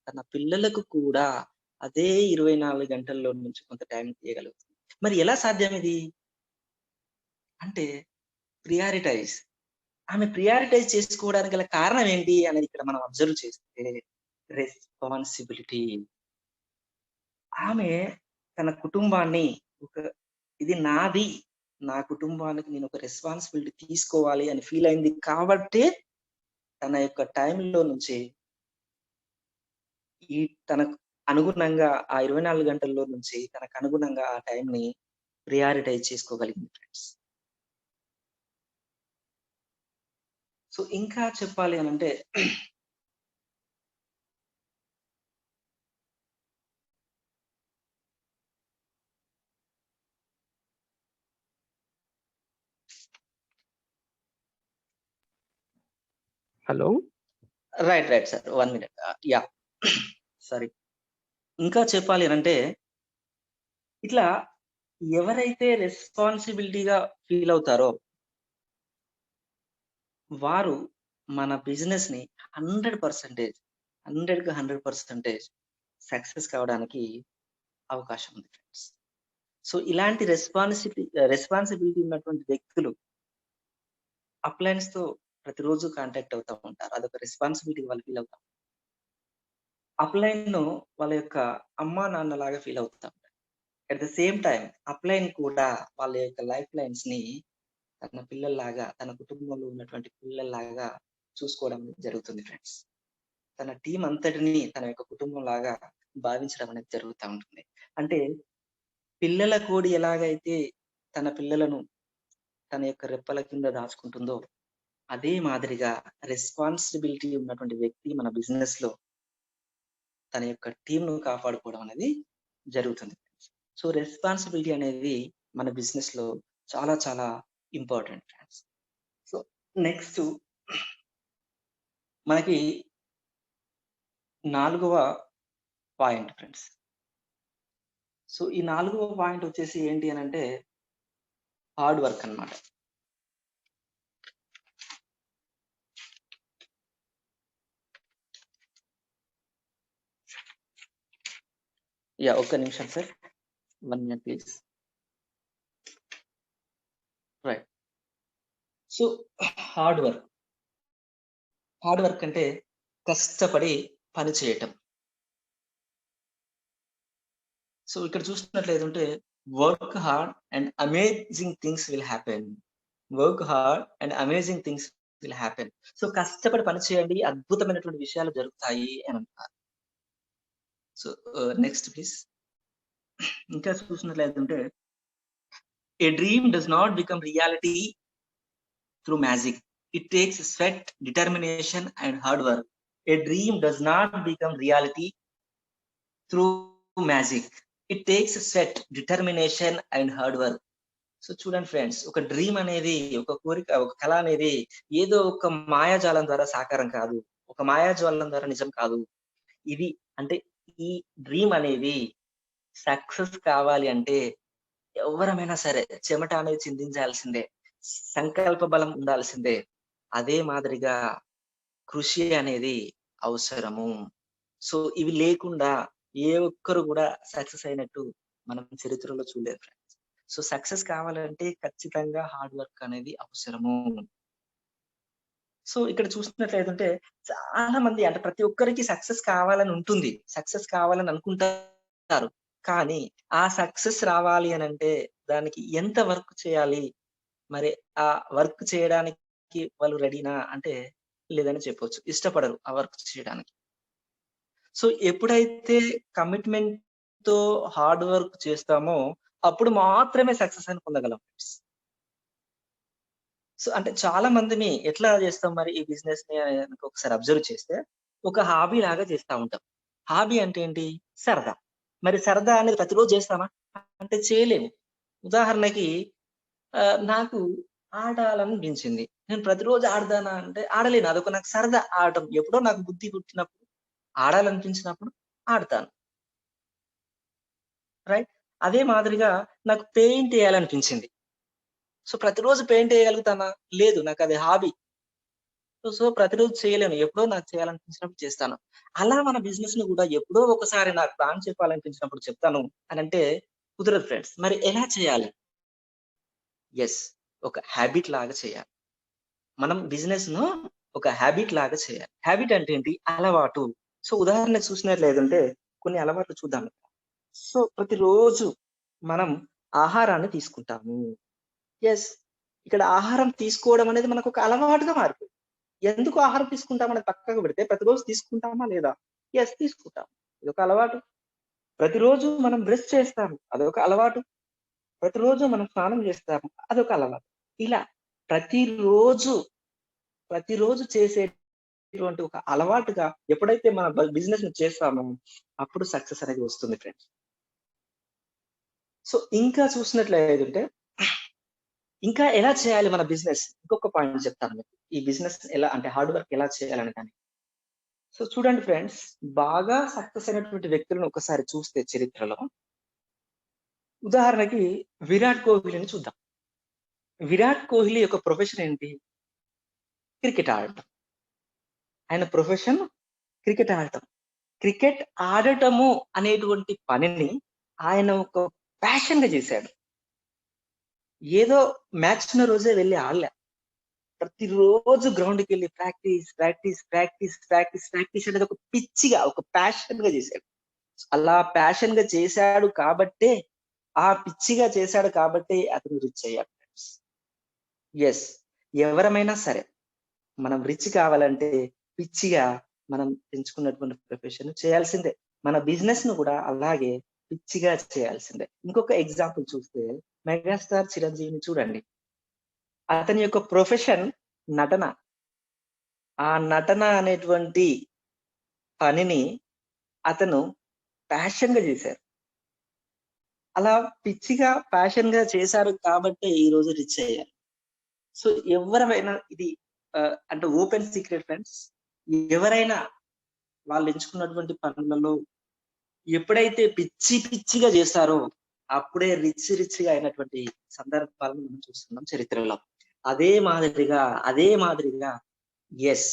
తన పిల్లలకు కూడా అదే 24 గంటల్లో నుంచి కొంత టైం తీయగలుగుతుంది. మరి ఎలా సాధ్యం ఇది? అంటే ప్రియారిటైజ్. ఆమె ప్రియారిటైజ్ చేసుకోవడానికి గల కారణం ఏంటి అనేది ఇక్కడ మనం అబ్జర్వ్ చేస్తే రెస్పాన్సిబిలిటీ. ఆమె తన కుటుంబాన్ని ఇది నాది, నా కుటుంబానికి నేను ఒక రెస్పాన్సిబిలిటీ తీసుకోవాలి అని ఫీల్ అయింది కాబట్టి తన యొక్క టైంలో నుంచి తనకు అనుగుణంగా ఆ 24 గంటల్లో నుంచి తనకు అనుగుణంగా ఆ టైంని ప్రియారిటైజ్ చేసుకోగలిగింది ఫ్రెండ్స్. సో ఇంకా చెప్పాలి అనంటే hello. Right sir 1 minute. Yeah sorry. ఇంకా చెప్పాలి అనంటే ఇట్లా ఎవరైతే రెస్పాన్సిబిలిటీగా ఫీల్ అవుతారో వారు మన బిజినెస్ ని 100% 100కి 100% సక్సెస్ కావడానికి అవకాశం ఉంది ఫ్రెండ్స్. సో ఇలాంటి రెస్పాన్సిబిలిటీ ఉన్నటువంటి వ్యక్తులు అప్లయన్స్ తో ప్రతిరోజు కాంటాక్ట్ అవుతూ ఉంటారు. అదొక రెస్పాన్సిబిలిటీ వాళ్ళు ఫీల్ అవుతారు. అప్లైన్ ను వాళ్ళ యొక్క అమ్మా నాన్న లాగా ఫీల్ అవుతాం. At the same time upline కూడా వాళ్ళ యొక్క లైఫ్ లైన్స్ ని తన పిల్లల్లాగా, తన కుటుంబంలో ఉన్నటువంటి పిల్లల్లాగా చూసుకోవడం జరుగుతుంది ఫ్రెండ్స్. తన టీం అంతటిని తన యొక్క కుటుంబం లాగా భావించడం అనేది జరుగుతూ ఉంటుంది. అంటే పిల్లల కోడి ఎలాగైతే తన పిల్లలను తన యొక్క రెప్పల కింద దాచుకుంటుందో అదే మాదిరిగా రెస్పాన్సిబిలిటీ ఉన్నటువంటి వ్యక్తి మన బిజినెస్ లో తన యొక్క టీంను కాపాడుకోవడం అనేది జరుగుతుంది. సో రెస్పాన్సిబిలిటీ అనేది మన బిజినెస్ లో చాలా చాలా ఇంపార్టెంట్ ఫ్రెండ్స్. సో నెక్స్ట్ మనకి 4వ పాయింట్ ఫ్రెండ్స్. సో ఈ 4వ పాయింట్ వచ్చేసి ఏంటి అని అంటే హార్డ్ వర్క్ అన్నమాట. యా ఒక్క నిమిషం sir, 1 minute please. Right. So hard work అంటే కష్టపడి పని చేయటం. సో ఇక్కడ చూస్తున్నట్లయితే work hard and amazing things will happen. Work hard and amazing things will happen. So కష్టపడి పని చేయండి, అద్భుతమైనటువంటి విషయాలు జరుగుతాయి అని అంటారు. So next please. ఇంకా చూసినట్లయితే ఏ dream does not become reality through magic. It takes sweat, determination and hard work. A dream does not become reality through magic. It takes sweat, determination and hard work. So చూడండి friends, ఒక dream అనేది, ఒక కోరిక, ఒక కళ అనేది ఏదో ఒక మాయాజాలం ద్వారా సాకారం కాదు, ఒక మాయాజాలం ద్వారా నిజం కాదు. ఇది అంటే ఈ డ్రీమ్ అనేది సక్సెస్ కావాలి అంటే ఎవరమైనా సరే చెమట అనేది చిందించాల్సిందే, సంకల్ప బలం ఉండాల్సిందే. అదే మాదిరిగా కృషి అనేది అవసరము. సో ఇవి లేకుండా ఏ ఒక్కరు కూడా సక్సెస్ అయినట్టు మనం చరిత్రలో చూడలేదు ఫ్రెండ్స్. సో సక్సెస్ కావాలంటే ఖచ్చితంగా హార్డ్ వర్క్ అనేది అవసరము. సో ఇక్కడ చూసినట్లయితే చాలా మంది, అంటే ప్రతి ఒక్కరికి సక్సెస్ కావాలని ఉంటుంది, సక్సెస్ కావాలని అనుకుంటారు. కానీ ఆ సక్సెస్ రావాలి అని అంటే దానికి ఎంత వర్క్ చేయాలి, మరి ఆ వర్క్ చేయడానికి వాళ్ళు రెడీనా అంటే లేదని చెప్పొచ్చు, ఇష్టపడరు ఆ వర్క్ చేయడానికి. సో ఎప్పుడైతే కమిట్మెంట్ తో హార్డ్ వర్క్ చేస్తామో అప్పుడు మాత్రమే సక్సెస్ అని పొందగలం. సో అంటే చాలా మందిని ఎట్లా చేస్తాం మరి ఈ బిజినెస్ ని ఒకసారి అబ్జర్వ్ చేస్తే ఒక హాబీ లాగా చేస్తా ఉంటాం. హాబీ అంటే ఏంటి? సరదా. మరి సరదా అనేది ప్రతిరోజు చేస్తామా అంటే చేయలేము. ఉదాహరణకి నాకు ఆడాలనిపించింది, నేను ప్రతిరోజు ఆడదానా అంటే ఆడలేను. అదొక నాకు సరదా ఆడటం. ఎప్పుడో నాకు బుద్ధి పుట్టినప్పుడు, ఆడాలనిపించినప్పుడు ఆడతాను. రైట్. అదే మాదిరిగా నాకు పెయింట్ వేయాలనిపించింది. సో ప్రతిరోజు పెయింట్ వేయగలుగుతానా? లేదు, నాకు అది హాబీ. సో ప్రతిరోజు చేయలేను. ఎప్పుడో నాకు చేయాలనిపించినప్పుడు చేస్తాను. అలా మన బిజినెస్ ని కూడా ఎప్పుడో ఒకసారి నాకు ప్లాన్ చెప్పాలనిపించినప్పుడు చెప్తాను అని అంటే కుదరదు ఫ్రెండ్స్. మరి ఎలా చేయాలి? యెస్, ఒక హ్యాబిట్ లాగా చేయాలి. మనం బిజినెస్ ను ఒక హ్యాబిట్ లాగా చేయాలి. హ్యాబిట్ అంటే ఏంటి? అలవాటు. సో ఉదాహరణకు చూసినట్లయితే కొన్ని అలవాట్లు చూద్దాం. సో ప్రతిరోజు మనం ఆహారాన్ని తీసుకుంటాము. ఎస్, ఇక్కడ ఆహారం తీసుకోవడం అనేది మనకు ఒక అలవాటుగా మారిపోయింది. ఎందుకు ఆహారం తీసుకుంటాం అనేది పక్కకు పెడితే ప్రతిరోజు తీసుకుంటామా లేదా? ఎస్, తీసుకుంటాం. ఇదొక అలవాటు. ప్రతిరోజు మనం బ్రష్ చేస్తాము. అదొక అలవాటు. ప్రతిరోజు మనం స్నానం చేస్తాము. అదొక అలవాటు. ఇలా ప్రతిరోజు, ప్రతిరోజు చేసేటువంటి ఒక అలవాటుగా ఎప్పుడైతే మన బిజినెస్‌ని చేస్తామో అప్పుడు సక్సెస్ అనేది వస్తుంది ఫ్రెండ్స్. సో ఇంకా చూసినట్లయితుంటే ఇంకా ఎలా చేయాలి మన బిజినెస్? ఇంకొక పాయింట్ చెప్తాను మీకు. ఈ బిజినెస్ ఎలా అంటే హార్డ్ వర్క్ ఎలా చేయాలని దానికి. సో చూడండి ఫ్రెండ్స్, బాగా సక్సెస్ అయినటువంటి వ్యక్తులను ఒకసారి చూస్తే చరిత్రలో, ఉదాహరణకి విరాట్ కోహ్లీని చూద్దాం. విరాట్ కోహ్లీ యొక్క ప్రొఫెషన్ ఏంటి? క్రికెట్ ఆడటం. ఆయన ప్రొఫెషన్ క్రికెట్ ఆడటం. క్రికెట్ ఆడటము అనేటువంటి పనిని ఆయన ఒక ప్యాషన్‌గా చేశాడు. ఏదో మ్యాచ్ ఉన్న రోజే వెళ్లి ఆడలే. ప్రతిరోజు గ్రౌండ్‌కెళ్ళి ప్రాక్టీస్ అనేది ఒక పిచ్చిగా, ఒక ప్యాషన్‌గా చేశాడు. అలా ప్యాషన్‌గా చేశాడు కాబట్టే, ఆ పిచ్చిగా చేశాడు కాబట్టే అతను రిచ్ అయ్యాడు ఫ్రెండ్స్. యెస్, ఎవరమైనా సరే మనం రిచ్ కావాలంటే పిచ్చిగా మనం ఎంచుకున్నటువంటి ప్రొఫెషన్ చేయాల్సిందే. మన బిజినెస్‌ను కూడా అలాగే పిచ్చిగా చేయాల్సిందే. ఇంకొక ఎగ్జాంపుల్ చూస్తే మెగాస్టార్ చిరంజీవిని చూడండి. అతని యొక్క ప్రొఫెషన్ నటన. ఆ నటన అనేటువంటి పనిని అతను ప్యాషన్‌గా చేశారు. అలా పిచ్చిగా, ప్యాషన్‌గా చేశారు కాబట్టే ఈరోజు రిచ్ అయ్యారు. సో ఎవరమైనా ఇది అంటే ఓపెన్ సీక్రెట్ ఫ్రెండ్స్. ఎవరైనా వాళ్ళు ఎంచుకున్నటువంటి పనులలో ఎప్పుడైతే పిచ్చిగా చేస్తారో అప్పుడే రిచ్‌గా అయినటువంటి సందర్భాలను మనం చూస్తున్నాం చరిత్రలో. అదే మాదిరిగా యెస్,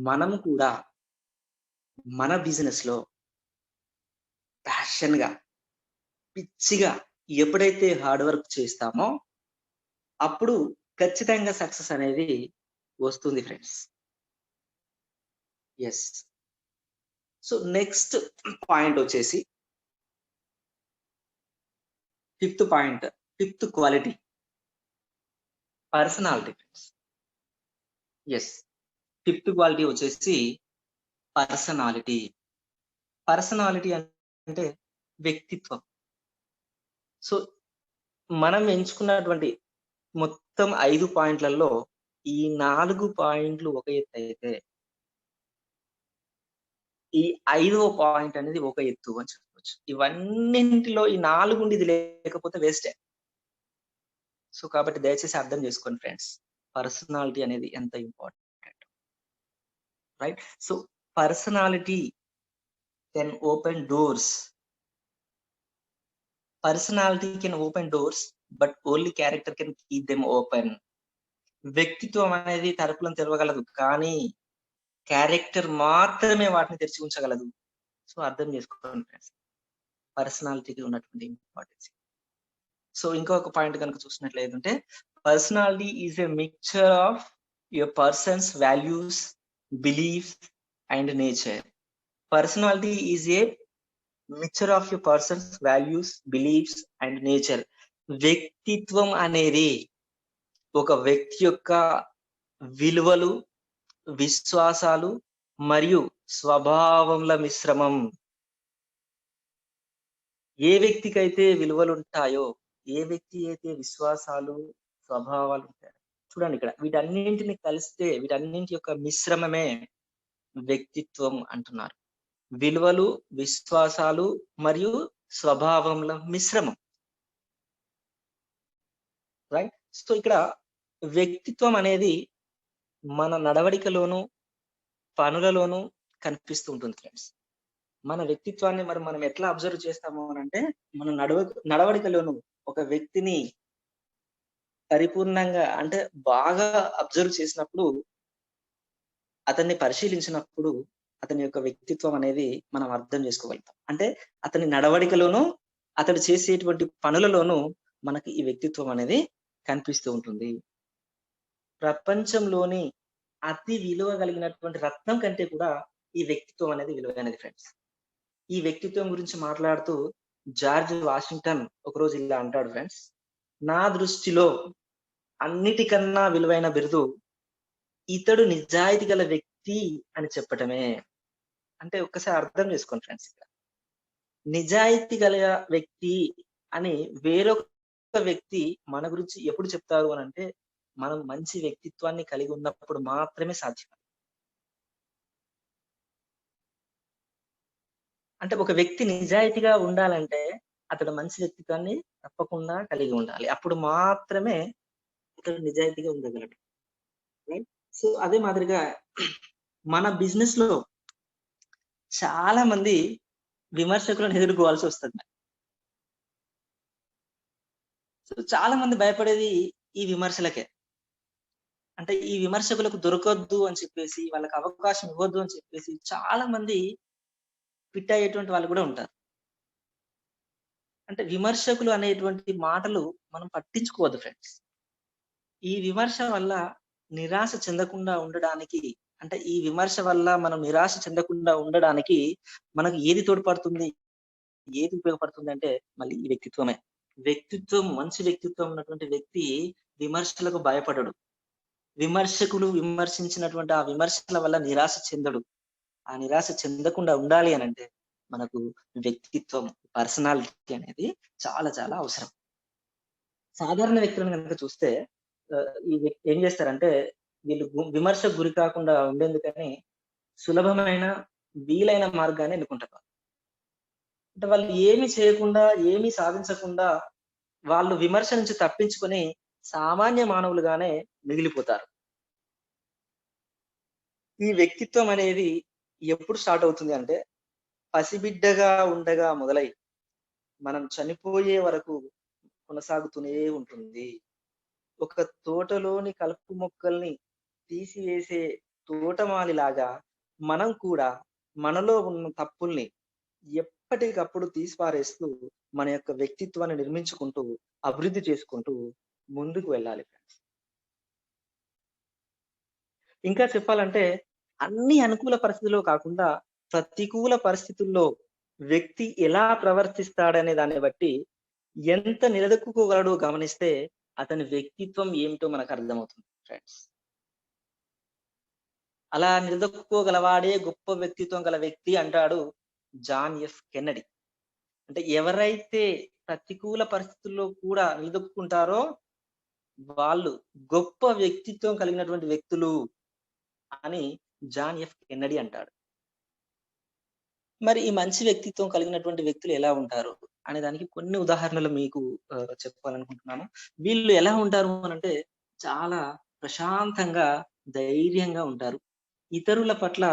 మనం కూడా మన బిజినెస్‌లో ప్యాషన్‌గా, పిచ్చిగా ఎప్పుడైతే హార్డ్ వర్క్ చేస్తామో అప్పుడు ఖచ్చితంగా సక్సెస్ అనేది వస్తుంది friends. Yes. So next point వచ్చేసి fifth quality personality friends. Yes. Fifth quality వచ్చేసి పర్సనాలిటీ. పర్సనాలిటీ అంటే వ్యక్తిత్వం. సో మనం ఎంచుకున్నటువంటి మొత్తం 5 పాయింట్లలో ఈ 4 పాయింట్లు ఒక ఎత్తైతే, ఈ 5వ పాయింట్ అనేది ఒక ఎత్తు అని చెప్పొచ్చు. ఇవన్నింటిలో ఈ 4 ఉండి ఇది లేకపోతే వేస్టే. సో కాబట్టి దయచేసి అర్థం చేసుకోండి ఫ్రెండ్స్. పర్సనాలిటీ అనేది ఎంత important. Right? So personality can open doors. Personality can open doors but only character can keep them open. వ్యక్తిత్వం అనేది తలుపులను తెరవగలదు. కానీ క్యారెక్టర్ మాత్రమే వాటిని తెరిచి ఉంచగలదు. సో అర్థం చేసుకోండి ఫ్రెండ్స్. పర్సనాలిటీకి ఉన్నటువంటి ఇంపార్టెన్స్. సో ఇంకొక పాయింట్ కనుక చూసినట్లయితే personality is a mixture of your persons values, beliefs and nature. Personality is a mixture of your persons values, beliefs and nature. వ్యక్తిత్వం అనేది ఒక వ్యక్తి యొక్క విలువలు, విశ్వాసాలు మరియు స్వభావముల మిశ్రమం. ఏ వ్యక్తికైతే విలువలు ఉంటాయో, ఏ వ్యక్తి అయితే విశ్వాసాలు, స్వభావాలు ఉంటాయో, చూడండి ఇక్కడ వీటన్నింటిని కలిస్తే వీటన్నింటి యొక్క మిశ్రమమే వ్యక్తిత్వం అంటున్నారు. విలువలు, విశ్వాసాలు మరియు స్వభావముల మిశ్రమం. రైట్? సో ఇక్కడ వ్యక్తిత్వం అనేది మన నడవడికలోను, పనులలోను కనిపిస్తూ ఉంటుంది ఫ్రెండ్స్. మన వ్యక్తిత్వాన్ని మరి మనం ఎట్లా అబ్జర్వ్ చేస్తాము అనంటే, మన నడవడికలోను ఒక వ్యక్తిని పరిపూర్ణంగా అంటే బాగా అబ్జర్వ్ చేసినప్పుడు, అతన్ని పరిశీలించినప్పుడు అతని యొక్క వ్యక్తిత్వం అనేది మనం అర్థం చేసుకోగలుగుతాం. అంటే అతని నడవడికలోను, అతడు చేసేటువంటి పనులలోను మనకి ఈ వ్యక్తిత్వం అనేది కనిపిస్తూ ఉంటుంది. ప్రపంచంలోని అతి విలువ కలిగినటువంటి రత్నం కంటే కూడా ఈ వ్యక్తిత్వం అనేది విలువైనది ఫ్రెండ్స్. ఈ వ్యక్తిత్వం గురించి మాట్లాడుతూ జార్జ్ వాషింగ్టన్ ఒకరోజు ఇలా అంటాడు ఫ్రెండ్స్, నా దృష్టిలో అన్నిటికన్నా విలువైన బిరుదు ఇతడు నిజాయితీ గల వ్యక్తి అని చెప్పటమే. అంటే ఒక్కసారి అర్థం చేసుకోండి ఫ్రెండ్స్. ఇక్కడ నిజాయితీ గల వ్యక్తి అని వేరొక వ్యక్తి మన గురించి ఎప్పుడు చెప్తారు అని అంటే, మనం మంచి వ్యక్తిత్వాన్ని కలిగి ఉన్నప్పుడు మాత్రమే సాధ్యం. అంటే ఒక వ్యక్తి నిజాయితీగా ఉండాలంటే అతడు మంచి వ్యక్తిత్వాన్ని తప్పకుండా కలిగి ఉండాలి. అప్పుడు మాత్రమే ఇతడు నిజాయితీగా ఉండగలడు. రైట్? సో అదే మాదిరిగా మన బిజినెస్ లో చాలా మంది విమర్శకులను ఎదుర్కోవాల్సి వస్తుంది. సో చాలా మంది భయపడేది ఈ విమర్శలకే. అంటే ఈ విమర్శకులకు దొరకొద్దు అని చెప్పేసి, వాళ్ళకి అవకాశం ఇవ్వద్దు అని చెప్పేసి చాలా మంది ఫిట్ అయ్యేటువంటి వాళ్ళు కూడా ఉంటారు. అంటే విమర్శకులు అనేటువంటి మాటలు మనం పట్టించుకోవద్దు ఫ్రెండ్స్. ఈ విమర్శ వల్ల నిరాశ చెందకుండా ఉండడానికి, అంటే ఈ విమర్శ వల్ల మనం నిరాశ చెందకుండా ఉండడానికి మనకు ఏది తోడ్పడుతుంది? ఏది ఉపయోగపడుతుంది అంటే మళ్ళీ ఈ వ్యక్తిత్వమే. మంచి వ్యక్తిత్వం ఉన్నటువంటి వ్యక్తి విమర్శలకు భయపడడు. విమర్శకులు విమర్శించినటువంటి ఆ విమర్శల వల్ల నిరాశ చెందడు. ఆ నిరాశ చెందకుండా ఉండాలి అనంటే మనకు వ్యక్తిత్వం, పర్సనాలిటీ అనేది చాలా చాలా అవసరం. సాధారణ వ్యక్తులను గనుక చూస్తే ఈ వ్యక్తి ఏం చేస్తారంటే, వీళ్ళు విమర్శకు గురి కాకుండా ఉండేందుకని సులభమైన, వీలైన మార్గాన్ని ఎన్నుకుంటారు. అంటే వాళ్ళు ఏమి చేయకుండా, ఏమి సాధించకుండా వాళ్ళు విమర్శ నుంచి తప్పించుకొని సామాన్య మానవులుగానే మిగిలిపోతారు. ఈ వ్యక్తిత్వం అనేది ఎప్పుడు స్టార్ట్ అవుతుంది అంటే, పసిబిడ్డగా ఉండగా మొదలై మనం చనిపోయే వరకు కొనసాగుతూనే ఉంటుంది. ఒక తోటలోని కలుపు మొక్కల్ని తీసివేసే తోటమాలిలాగా మనం కూడా మనలో ఉన్న తప్పుల్ని ఎప్పటికప్పుడు తీసిపారేస్తూ మన యొక్క వ్యక్తిత్వాన్ని నిర్మించుకుంటూ, అభివృద్ధి చేసుకుంటూ ముందుకు వెళ్ళాలి ఫ్రెండ్స్. ఇంకా చెప్పాలంటే అన్ని అనుకూల పరిస్థితుల్లో కాకుండా ప్రతికూల పరిస్థితుల్లో వ్యక్తి ఎలా ప్రవర్తిస్తాడనే దాన్ని బట్టి ఎంత నిలదొక్కుకోగలడో గమనిస్తే అతని వ్యక్తిత్వం ఏమిటో మనకు అర్థమవుతుంది ఫ్రెండ్స్. అలా నిలదొక్కుకోగలవాడే గొప్ప వ్యక్తిత్వం గల వ్యక్తి అంటాడు జాన్ ఎఫ్ కెన్నడీ. అంటే ఎవరైతే ప్రతికూల పరిస్థితుల్లో కూడా నిలదొక్కుంటారో వాళ్ళు గొప్ప వ్యక్తిత్వం కలిగినటువంటి వ్యక్తులు అని జాన్ ఎఫ్ కెన్నడీ అంటాడు. మరి ఈ మంచి వ్యక్తిత్వం కలిగినటువంటి వ్యక్తులు ఎలా ఉంటారు అనే దానికి కొన్ని ఉదాహరణలు మీకు చెప్పాలనుకుంటున్నాను. వీళ్ళు ఎలా ఉంటారు అనంటే చాలా ప్రశాంతంగా, ధైర్యంగా ఉంటారు. ఇతరుల పట్ల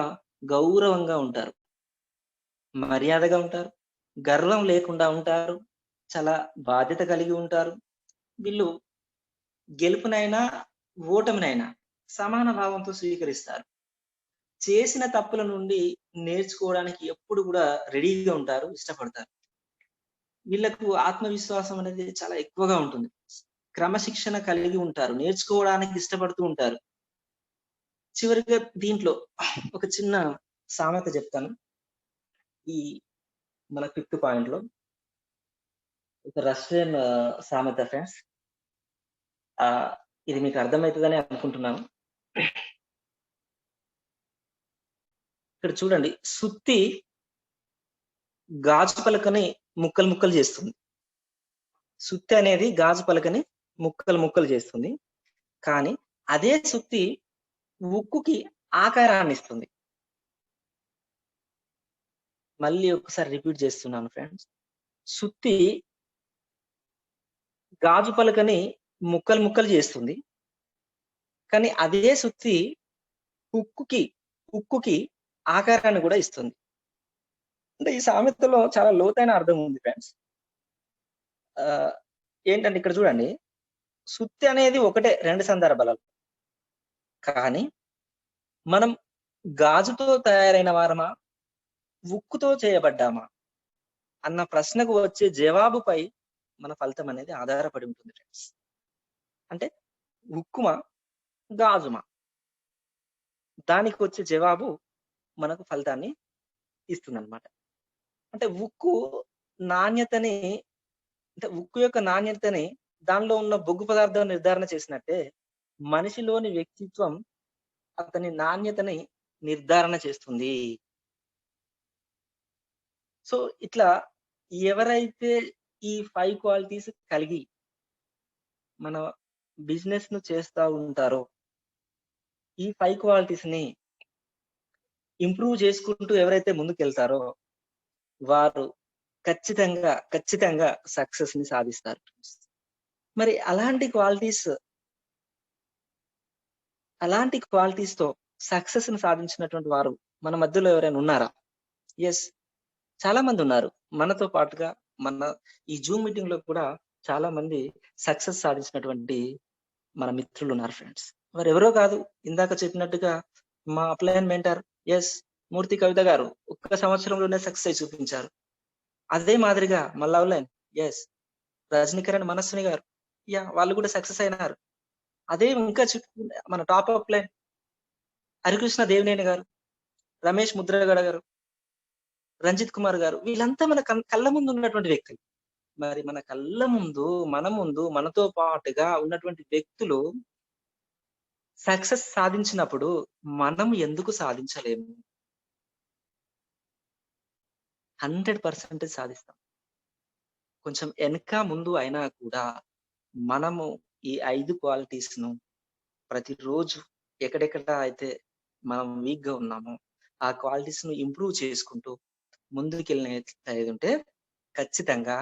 గౌరవంగా ఉంటారు. మర్యాదగా ఉంటారు. గర్వం లేకుండా ఉంటారు. చాలా బాధ్యత కలిగి ఉంటారు. వీళ్ళు గెలుపునైనా, ఓటమినైనా సమాన భావంతో స్వీకరిస్తారు. చేసిన తప్పుల నుండి నేర్చుకోవడానికి ఎప్పుడు కూడా రెడీగా ఉంటారు, ఇష్టపడతారు. వీళ్ళకు ఆత్మవిశ్వాసం అనేది చాలా ఎక్కువగా ఉంటుంది. క్రమశిక్షణ కలిగి ఉంటారు. నేర్చుకోవడానికి ఇష్టపడుతూ ఉంటారు. చివరిగా దీంట్లో ఒక చిన్న సామెత చెప్తాను. ఈ మన 5th పాయింట్‌లో ఒక రష్యన్ సామెత ఫ్రెండ్స్. ఇది మీకు అర్థమైతదని అనుకుంటున్నాను. ఇక్కడ చూడండి, సుత్తి గాజు పలకని ముక్కలు ముక్కలు చేస్తుంది. సుత్తి అనేది గాజు పలకని ముక్కలు ముక్కలు చేస్తుంది. కానీ అదే సుత్తి ఉక్కుకి ఆకారాన్ని ఇస్తుంది. మళ్ళీ ఒకసారి రిపీట్ చేస్తున్నాను ఫ్రెండ్స్. సుత్తి గాజు పలకని ముక్కలు ముక్కలు చేస్తుంది. కానీ అదే సుత్తి ఉక్కుకి ఆకారాన్ని కూడా ఇస్తుంది. అంటే ఈ సామెతలో చాలా లోతైన అర్థం ఉంది ఫ్రెండ్స్. ఏంటంటే ఇక్కడ చూడండి, సుత్తి అనేది ఒకటే 2 సందర్భాలలో. కానీ మనం గాజుతో తయారైన వారమా, ఉక్కుతో చేయబడ్డామా అన్న ప్రశ్నకు వచ్చే జవాబుపై మన ఫలితం అనేది ఆధారపడి ఉంటుంది ఫ్రెండ్స్. అంటే ఉక్కుమా, గాజుమా, దానికి వచ్చే జవాబు మనకు ఫలితాన్ని ఇస్తుందన్నమాట. అంటే ఉక్కు నాణ్యతని అంటే ఉక్కు యొక్క నాణ్యతని దానిలో ఉన్న బొగ్గు పదార్థం నిర్ధారణ చేసినట్టే మనిషిలోని వ్యక్తిత్వం అతని నాణ్యతని నిర్ధారణ చేస్తుంది. సో ఇట్లా ఎవరైతే ఈ 5 క్వాలిటీస్ కలిగి మన బిజినెస్ ను చేస్తా ఉంటారో ఈ 5 క్వాలిటీస్ ని ఇంప్రూవ్ చేసుకుంటూ ఎవరైతే ముందుకెళ్తారో వారు ఖచ్చితంగా సక్సెస్ ని సాధిస్తారు. మరి అలాంటి క్వాలిటీస్ తో సక్సెస్ ని సాధించినటువంటి వారు మన మధ్యలో ఎవరైనా ఉన్నారా? ఎస్, చాలా మంది ఉన్నారు. మనతో పాటుగా మన ఈ జూమ్ మీటింగ్ లో కూడా చాలా మంది సక్సెస్ సాధించినటువంటి మన మిత్రులు ఉన్నారు ఫ్రెండ్స్. వారు ఎవరో కాదు, ఇందాక చెప్పినట్టుగా మా అప్లైన్ మెంటర్ మూర్తి కవిత గారు 1 సంవత్సరంలోనే సక్సెస్ చూపించారు. అదే మాదిరిగా మళ్ళా అవులైన్ రజనీకరణ్ మనస్విని గారు వాళ్ళు కూడా సక్సెస్ అయినారు. అదే ఇంకా మన టాప్ అప్లైన్ హరికృష్ణ దేవినేని గారు, రమేష్ ముద్రగడ గారు, రంజిత్ కుమార్ గారు, వీళ్ళంతా మన కళ్ళ ముందు ఉన్నటువంటి వ్యక్తులు. మరి మన కళ్ళ ముందు మనతో పాటుగా ఉన్నటువంటి వ్యక్తులు సక్సెస్ సాధించినప్పుడు మనం ఎందుకు సాధించలేము? 100% సాధిస్తాం. కొంచెం వెనక ముందు అయినా కూడా మనము ఈ 5 క్వాలిటీస్ ను ప్రతిరోజు ఎక్కడెక్కడ అయితే మనం వీక్ గా ఉన్నామో ఆ క్వాలిటీస్ ను ఇంప్రూవ్ చేసుకుంటూ ముందుకెళ్ళినట్లయితే ఖచ్చితంగా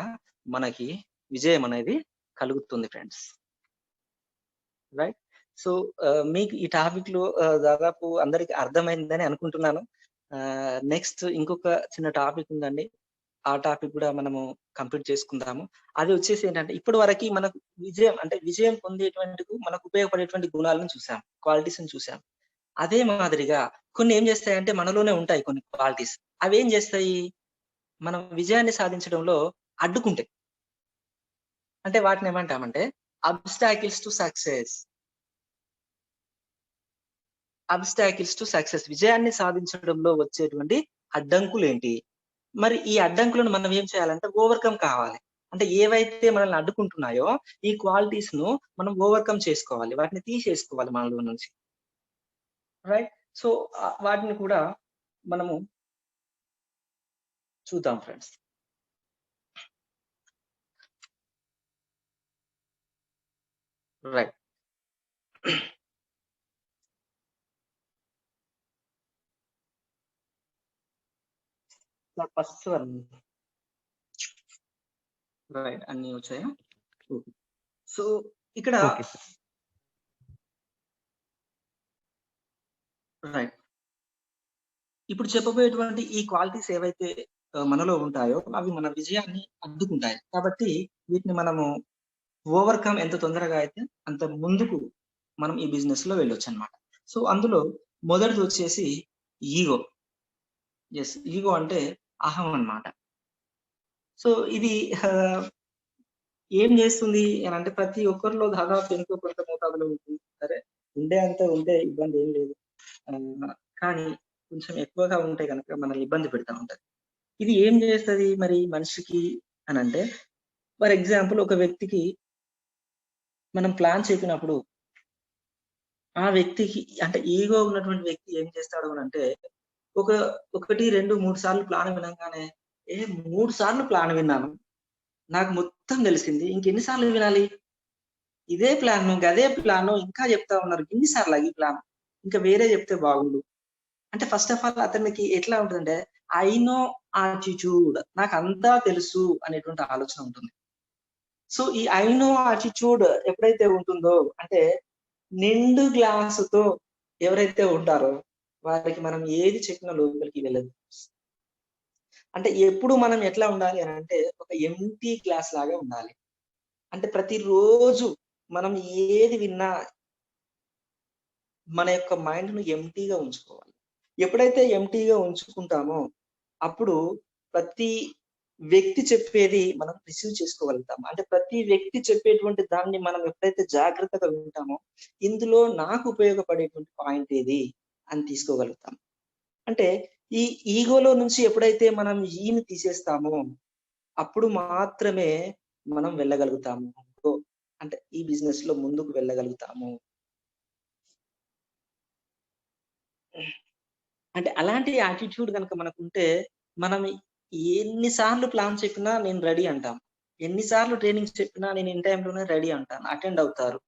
మనకి విజయం అనేది కలుగుతుంది ఫ్రెండ్స్. రైట్. సో మీకు ఈ టాపిక్ లో దాదాపు అందరికి అర్థమైందని అనుకుంటున్నాను. నెక్స్ట్ ఇంకొక చిన్న టాపిక్ ఉందండి. ఆ టాపిక్ కూడా మనము కంప్లీట్ చేసుకుందాము. అది వచ్చేసి ఏంటంటే ఇప్పటి వరకు మనకు విజయం పొందేటువంటి మనకు ఉపయోగపడేటువంటి గుణాలను చూసాం, క్వాలిటీస్ ని చూసాం. అదే మాదిరిగా కొన్ని ఏం చేస్తాయంటే మనలోనే ఉంటాయి కొన్ని క్వాలిటీస్. అవి ఏం చేస్తాయి? మనం విజయాన్ని సాధించడంలో అడ్డుకుంటాయి. అంటే వాటిని ఏమంటామంటే అబ్స్టాకిల్స్ టు సక్సెస్. విజయాన్ని సాధించడంలో వచ్చేటువంటి అడ్డంకులు ఏంటి? మరి ఈ అడ్డంకులను మనం ఏం చేయాలంటే ఓవర్కమ్ కావాలి. అంటే ఏవైతే మనల్ని అడ్డుకుంటున్నాయో ఈ క్వాలిటీస్ ను మనం ఓవర్కమ్ చేసుకోవాలి, వాటిని తీసేసుకోవాలి మనలో నుంచి. రైట్. సో వాటిని కూడా మనము చూద్దాం friends. Right. First one right, అన్ని వచ్చాయా? సో ఇక్కడ రైట్, ఇప్పుడు చెప్పబోయేటువంటి ఈ క్వాలిటీస్ ఏవైతే మనలో ఉంటాయో అవి మన విజయాన్ని అడ్డుకుంటాయి. కాబట్టి వీటిని మనము ఓవర్కమ్ ఎంత తొందరగా అయితే అంత ముందుకు మనం ఈ బిజినెస్ లో వెళ్ళొచ్చు అనమాట. సో అందులో మొదటిది వచ్చేసి ఈగో. ఈగో అంటే అహం అన్నమాట. సో ఇది ఏం చేస్తుంది అని అంటే ప్రతి ఒక్కరిలో దాదాపు ఎంతో కొంత మోతాదులో ఉంటుంది. సరే, ఉంటే ఇబ్బంది ఏం లేదు, కానీ కొంచెం ఎక్కువగా ఉంటే కనుక మనల్ని ఇబ్బంది పెడతా ఉంటది. ఇది ఏం చేస్తుంది మరి మనిషికి అని అంటే, ఫర్ ఎగ్జాంపుల్ ఒక వ్యక్తికి మనం ప్లాన్ చెప్పినప్పుడు ఆ వ్యక్తికి అంటే ఈగో ఉన్నటువంటి వ్యక్తి ఏం చేస్తాడు అని అంటే 1, 2, 3 సార్లు ప్లాన్ వినగానే 3 సార్లు ప్లాన్ విన్నాను, నాకు మొత్తం తెలిసింది, ఇంకెన్నిసార్లు వినాలి? ఇదే ప్లాన్, అదే ప్లాన్ ఇంకా చెప్తా ఉన్నారు, ఎన్నిసార్లు ఈ ప్లాన్, ఇంకా వేరే చెప్తే బాగుండు. అంటే ఫస్ట్ ఆఫ్ ఆల్ అతనికి ఎట్లా ఉంటుందంటే ఐ నో ఆటిట్యూడ్, నాకు అంతా తెలుసు అనేటువంటి ఆలోచన ఉంటుంది. సో ఈ ఐ నో ఆటిట్యూడ్ ఎప్పుడైతే ఉంటుందో అంటే నిండు గ్లాసుతో ఎవరైతే ఉంటారో వారికి మనం ఏది చెప్పినా లోపలికి వెళ్ళదు. అంటే ఎప్పుడు మనం ఎట్లా ఉండాలి అని అంటే ఒక ఎంటీ గ్లాస్ లాగా ఉండాలి. అంటే ప్రతిరోజు మనం ఏది విన్నా మన యొక్క మైండ్ ను ఎంటీగా ఉంచుకోవాలి. ఎప్పుడైతే ఎంటీగా ఉంచుకుంటామో అప్పుడు ప్రతి వ్యక్తి చెప్పేది మనం రిసీవ్ చేసుకోగలుగుతాం. అంటే ప్రతి వ్యక్తి చెప్పేటువంటి దాన్ని మనం ఎప్పుడైతే జాగ్రత్తగా వింటామో ఇందులో నాకు ఉపయోగపడేటువంటి పాయింట్ ఏది అని తీసుకోగలుగుతాం. అంటే ఈ ఈగోలో నుంచి ఎప్పుడైతే మనం ఈని తీసేస్తామో అప్పుడు మాత్రమే మనం వెళ్ళగలుగుతాము. అంటే ఈ బిజినెస్ లో ముందుకు వెళ్ళగలుగుతాము. అంటే అలాంటి యాటిట్యూడ్ గనుక మనకుంటే, మనం ఎన్ని సార్లు ప్లాన్ చెప్పినా నేను రెడీ అంటాం. ఎన్ని సార్లు ట్రైనింగ్స్ చెప్పినా నేను ఇన్ టైమ్‌లోనే రెడీ అంటాను. అటెండ్ అవుతారు.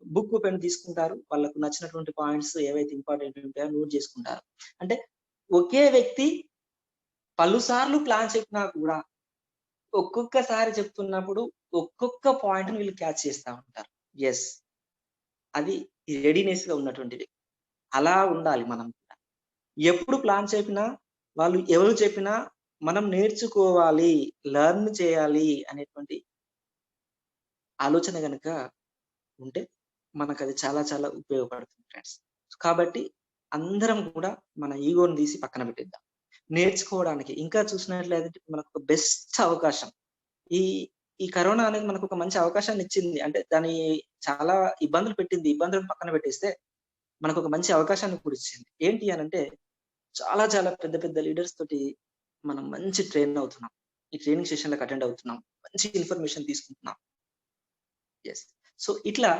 బుక్, పెన్ తీసుకుంటారు. వాళ్ళకు నచ్చినటువంటి పాయింట్స్ ఏవైతే ఇంపార్టెంట్ ఉంటాయో నోట్ చేసుకుంటారు. అంటే ఒకే వ్యక్తి పలు సార్లు ప్లాన్ చెప్పినా కూడా, ఒక్కొక్కసారి చెప్తున్నప్పుడు ఒక్కొక్క పాయింట్‌ని వీళ్ళు క్యాచ్ చేస్తా ఉంటారు. యెస్. అది రెడీనెస్‌గా ఉన్నటువంటిది. అలా ఉండాలి మనం. ఎప్పుడు ప్లాన్ చెప్పినా, వాళ్ళు ఎవరు చెప్పినా మనం నేర్చుకోవాలి, లెర్న్ చేయాలి అనేటువంటి ఆలోచన గనక ఉంటే, మనకది చాలా చాలా ఉపయోగపడుతుంది ఫ్రెండ్స్. కాబట్టి అందరం కూడా మన ఈగోని తీసి పక్కన పెట్టేద్దాం. నేర్చుకోవడానికి ఇంకా చూసినట్లయితే మనకొక బెస్ట్ అవకాశం. ఈ ఈ కరోనా అనేది మనకొక మంచి అవకాశాన్నిచ్చింది. అంటే దాని చాలా ఇబ్బందులు పెట్టింది. ఇబ్బందులను పక్కన పెట్టేస్తే మనకొక మంచి అవకాశాన్ని కూడా ఇచ్చింది. ఏంటి అనంటే చాలా చాలా పెద్ద పెద్ద లీడర్స్ తోటి మనం మంచి ట్రైన్ అవుతున్నాం. ఈ ట్రైనింగ్ సెషన్‌లకి అటెండ్ అవుతున్నాం. మంచి ఇన్ఫర్మేషన్ తీసుకుంటున్నాం. యెస్. సో, ఇట్లా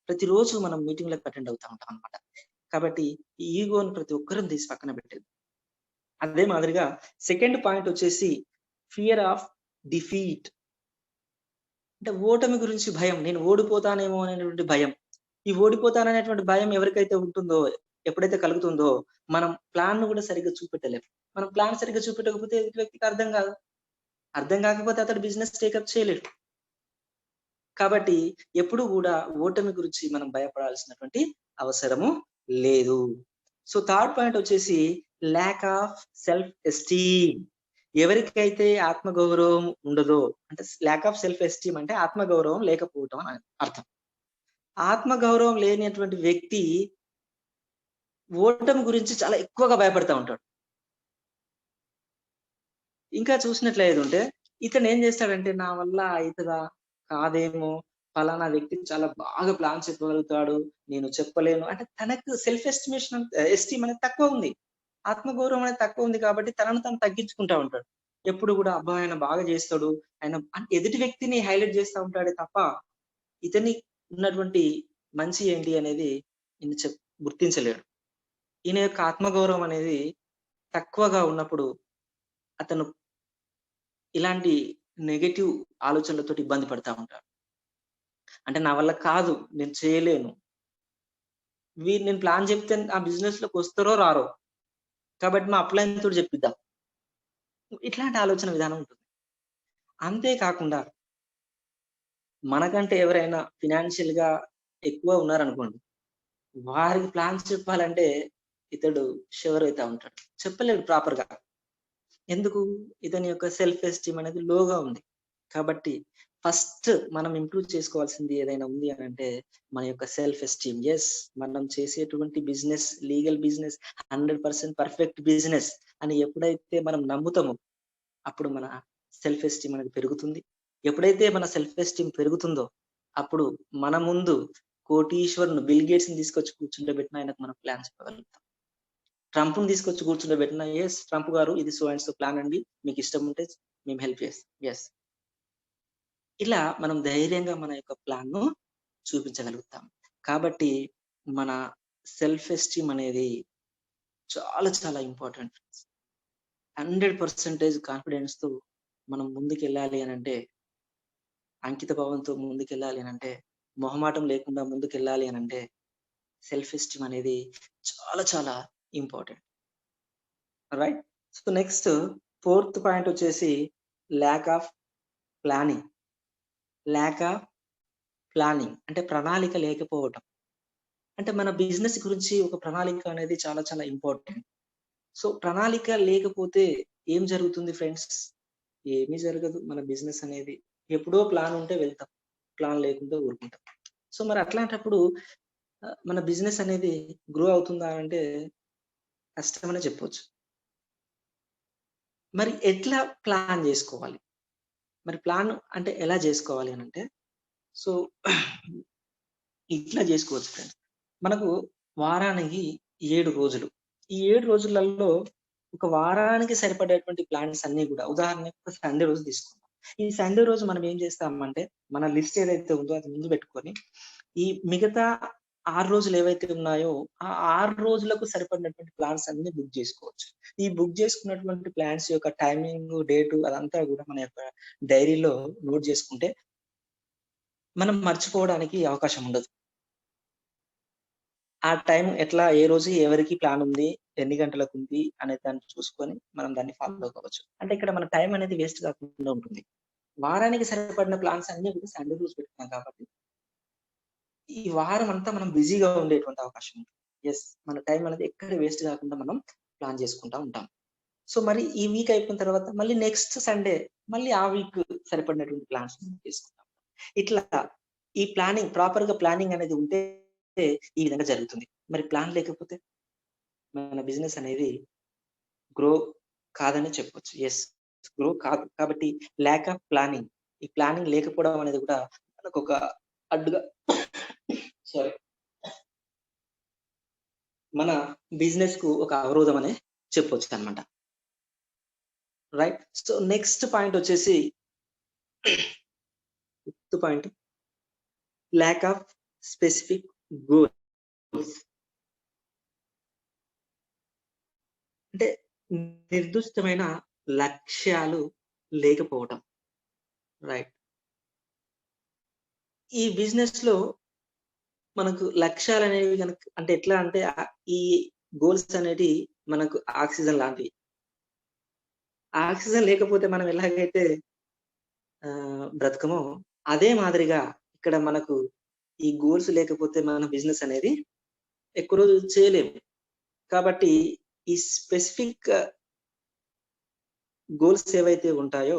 ప్రతిరోజు మనం మీటింగ్‌లకి అటెండ్ అవుతా ఉంటాం అన్నమాట. కాబట్టి ఈ ఈగోని ప్రతి ఒక్కరం తీసి పక్కన పెట్టేది. అదే మాదిరిగా సెకండ్ పాయింట్ వచ్చేసి ఫియర్ ఆఫ్ డిఫీట్. అంటే ఓటమి గురించి భయం. నేను ఓడిపోతానేమో అనేటువంటి భయం. ఈ ఓడిపోతాననేటువంటి భయం ఎవరికైతే ఉంటుందో, ఎప్పుడైతే కలుగుతుందో, మనం ప్లాన్‌ను కూడా సరిగ్గా చూపెట్టలేం. మనం ప్లాన్ సరిగ్గా చూపెట్టకపోతే ఎదుటి వ్యక్తికి అర్థం కాదు. అర్థం కాకపోతే అతడు బిజినెస్ టేకప్ చేయలేడు. కాబట్టి ఎప్పుడు గూడా ఓటమి గురించి మనం భయపడాల్సినటువంటి అవసరము లేదు. సో, థర్డ్ పాయింట్ వచ్చేసి ల్యాక్ ఆఫ్ సెల్ఫ్ ఎస్టీమ్. ఎవరికైతే ఆత్మగౌరవం ఉండదో, అంటే ల్యాక్ ఆఫ్ సెల్ఫ్ ఎస్టీమ్ అంటే ఆత్మగౌరవం లేకపోవటం అని అర్థం. ఆత్మగౌరవం లేనటువంటి వ్యక్తి ఓటమి గురించి చాలా ఎక్కువగా భయపడతా ఉంటాడు. ఇంకా చూసినట్లయితుంటే ఇతనేం చేస్తాడంటే, నా వల్ల అయితదా? కాదేమో! పలానా వ్యక్తి చాలా బాగా ప్లాన్ చెప్పగలుగుతాడు. నేను చెప్పలేను. అంటే తనకు సెల్ఫ్ ఎస్టిమేషన్ ఎస్టీమ్ అనేది తక్కువుంది. ఆత్మగౌరవం అనేది తక్కువుంది కాబట్టి తనను తాను తగ్గించుకుంటా ఉంటాడు. ఎప్పుడు గూడా అబ్బా! ఆయన బాగా చేస్తాడు. ఆయన అంటే ఎదుటి వ్యక్తిని హైలైట్ చేస్తా ఉంటాడే తప్ప, ఇతని ఉన్నటువంటి మంచి ఏంటి అనేది ఈయన గుర్తించలేడు. ఈయన యొక్క ఆత్మగౌరవం అనేది తక్కువగా ఉన్నప్పుడు అతను ఇలాంటి నెగెటివ్ ఆలోచనలతోటి ఇబ్బంది పడతా ఉంటారు. అంటే నా వల్ల కాదు. నేను చేయలేను. నేను ప్లాన్ చెప్తే ఆ బిజినెస్‌లోకి వస్తారో రారో. కాబట్టి మా అప్‌లైన్‌తోటి చెప్పిద్దాం. ఇట్లాంటి ఆలోచన విధానం ఉంటుంది. అంతే కాకుండా మనకంటే ఎవరైనా ఫినాన్షియల్‌గా ఎక్కువ ఉన్నారనుకోండి. వారికి ప్లాన్స్ చెప్పాలంటే ఇతడు షివర్ అయితా ఉంటాడు. చెప్పలేడు ప్రాపర్‌గా. ఎందుకు? ఇతని యొక్క సెల్ఫ్ ఎస్టీమ్ అనేది లోగా ఉంది. కాబట్టి ఫస్ట్ మనం ఇంప్రూవ్ చేసుకోవాల్సింది ఏదైనా ఉంది అనంటే మన యొక్క సెల్ఫ్ ఎస్టీమ్. యెస్, మనం చేసేటువంటి business legal business 100% perfect business అని ఎప్పుడైతే మనం నమ్ముతామో, అప్పుడు మన సెల్ఫ్ ఎస్టీమ్ అనేది పెరుగుతుంది. ఎప్పుడైతే మన సెల్ఫ్ ఎస్టీమ్ పెరుగుతుందో, అప్పుడు మన ముందు కోటీశ్వరుని బిల్ గేట్స్‌ని తీసుకొచ్చి కూర్చుంటబెట్టిన ఆయనకు మనం ప్లాన్ చెప్పగలుగుతాం. ట్రంప్‌ని తీసుకొచ్చి కూర్చుండబెట్టిన, యెస్ ట్రంప్ గారు ఇది సో అండ్ సో ప్లాన్ అండి. మీకిష్టం ఉంటే మేము హెల్ప్ చేస్తాం. యెస్. ఇలా మనం ధైర్యంగా మన యొక్క ప్లాన్‌ను చూపించగలుగుతాం. కాబట్టి మన సెల్ఫ్ ఎస్టీమ్ అనేది చాలా చాలా ఇంపార్టెంట్. 100% కాన్ఫిడెన్స్‌తో మనం ముందుకెళ్ళాలి అనంటే, అంకిత భావంతో ముందుకెళ్ళాలి అనంటే, మొహమాటం లేకుండా ముందుకెళ్ళాలి అనంటే, సెల్ఫ్ ఎస్టీమ్ అనేది చాలా చాలా important. Right? So, next fourth point వచ్చేసి lack of planning. Lack of planning అంటే ప్రణాళిక లేకపోవటం. అంటే మన బిజినెస్ గురించి ఒక ప్రణాళిక అనేది చాలా చాలా ఇంపార్టెంట్. సో, ప్రణాళిక లేకపోతే ఏం జరుగుతుంది ఫ్రెండ్స్? ఏమీ జరగదు. మన బిజినెస్ అనేది ఎప్పుడో ప్లాన్ ఉంటే వెళ్తాం. ప్లాన్ లేకుంటే ఊరుకుంటాం. సో, మరి అట్లాంటప్పుడు మన బిజినెస్ అనేది గ్రో అవుతుందా అంటే కష్టమనే చెప్పొచ్చు. మరి ఎట్లా ప్లాన్ జేసుకోవాలి? మరి ప్లాన్ అంటే ఎలా జేసుకోవాలి అనంటే, సో, ఇట్లా జేసుకోవచ్చు ఫ్రెండ్స్. మనకు వారానికి 7 రోజులు. ఈ 7 రోజులలో ఒక వారానికి సరిపడేటువంటి ప్లాన్స్ అన్నీ గూడా ఉదాహరణకి ఒక సండే రోజు తీసుకుందాం. ఈ సండే రోజు మనం ఏం చేస్తామంటే మన లిస్ట్ ఏదైతే ఉందో అది ముందు పెట్టుకొని ఈ మిగతా 6 రోజులు ఏవైతే ఉన్నాయో ఆ 6 రోజులకు సరిపడినటువంటి ప్లాన్స్ అన్ని బుక్ చేసుకోవచ్చు. ఈ బుక్ చేసుకున్నటువంటి ప్లాన్స్ యొక్క టైమింగ్, డేటు అదంతా కూడా మన యొక్క డైరీలో నోట్ చేసుకుంటే మనం మర్చిపోవడానికి అవకాశం ఉండదు. ఆ టైం ఎట్లా ఏ రోజు ఎవరికి ప్లాన్ ఉంది, ఎన్ని గంటలకు ఉంది అనే దాన్ని చూసుకొని మనం దాన్ని ఫాలో కావచ్చు. అంటే ఇక్కడ మన టైం అనేది వేస్ట్ కాకుండా ఉంటుంది. వారానికి సరిపడిన ప్లాన్స్ అన్ని కూడా సండే రోజు పెట్టుకున్నాం కాబట్టి ఈ వారం అంతా మనం బిజీగా ఉండేటువంటి అవకాశం ఉంటుంది. యెస్. మన టైం అనేది ఎక్కడ వేస్ట్ కాకుండా మనం ప్లాన్ చేసుకుంటా ఉంటాం. సో మరి ఈ వీక్ అయిపోయిన తర్వాత మళ్ళీ నెక్స్ట్ సండే మళ్ళీ ఆ వీక్ సరిపడినటువంటి ప్లాన్స్ చేసుకుంటాం. ఇట్లా ఈ ప్రాపర్‌గా ప్లానింగ్ అనేది ఉంటే ఈ విధంగా జరుగుతుంది. మరి ప్లాన్ లేకపోతే మన బిజినెస్ అనేది గ్రో కాదని చెప్పొచ్చు. యెస్. గ్రో కాదు. కాబట్టి ల్యాక్ ఆఫ్ ప్లానింగ్. ఈ ప్లానింగ్ లేకపోవడం అనేది కూడా మనకొక అడ్డుగా సారీ. మన బిజినెస్‌కు ఒక అవరోధం అనే చెప్పొచ్చనమాట. రైట్. సో నెక్స్ట్ పాయింట్ వచ్చేసి fifth point lack of specific goals. అంటే నిర్దిష్టమైన లక్ష్యాలు లేకపోవటం. రైట్. ఈ బిజినెస్‌లో మనకు లక్ష్యాలనేవి గనక అంటే ఎట్లా అంటే ఈ గోల్స్ అనేటివి మనకు ఆక్సిజన్ లాంటివి. ఆక్సిజన్ లేకపోతే మనం ఎలాగైతే బ్రతకమో అదే మాదిరిగా ఇక్కడ మనకు ఈ గోల్స్ లేకపోతే మన బిజినెస్ అనేది ఎక్కువ రోజులు చేయలేము. కాబట్టి ఈ స్పెసిఫిక్ గోల్స్ ఏవైతే ఉంటాయో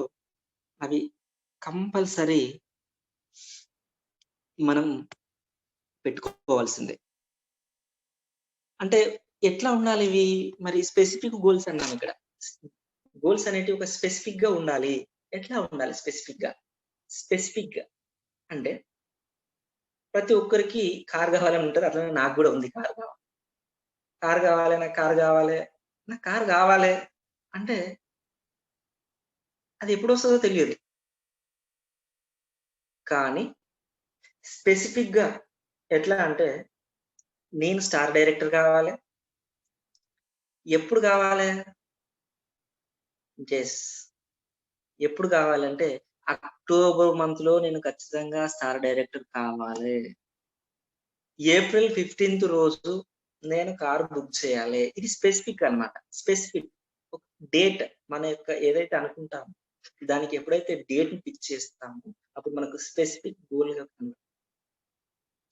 అవి కంపల్సరీ మనం పెట్టుకోవాల్సిందే. అంటే ఎట్లా ఉండాలి ఇవి? మరి స్పెసిఫిక్ గోల్స్ అన్నాను ఇక్కడ. గోల్స్ అనేటివి ఒక స్పెసిఫిక్‌గా ఉండాలి. ఎట్లా ఉండాలి స్పెసిఫిక్‌గా? స్పెసిఫిక్‌గా అంటే ప్రతి ఒక్కరికి కార్ కావాలని ఉంటది. అట్లనే నాకు గూడా ఉంది కార్ కావాలి. కార్ కావాలి, నాకు కార్ కావాలి. నాకు కార్ కావాలి అంటే అది ఎప్పుడొస్తదో తెలియదు. కానీ స్పెసిఫిక్‌గా ఎట్లా అంటే నేను స్టార్ డైరెక్టర్ కావాలి. ఎప్పుడు కావాలి? యెస్. ఎప్పుడు కావాలంటే అక్టోబర్ మంత్‌లో నేను ఖచ్చితంగా స్టార్ డైరెక్టర్ కావాలి. ఏప్రిల్ 15థ్ రోజు నేను కార్ బుక్ చేయాలి. ఇది స్పెసిఫిక్ అన్నమాట. స్పెసిఫిక్. ఒక డేట్ మన యొక్క ఏదైతే అనుకుంటామో దానికి ఎప్పుడైతే డేట్‌ని ఫిక్స్ చేస్తామో అప్పుడు మనకు స్పెసిఫిక్ గోల్‌గా కనబడుతుంది.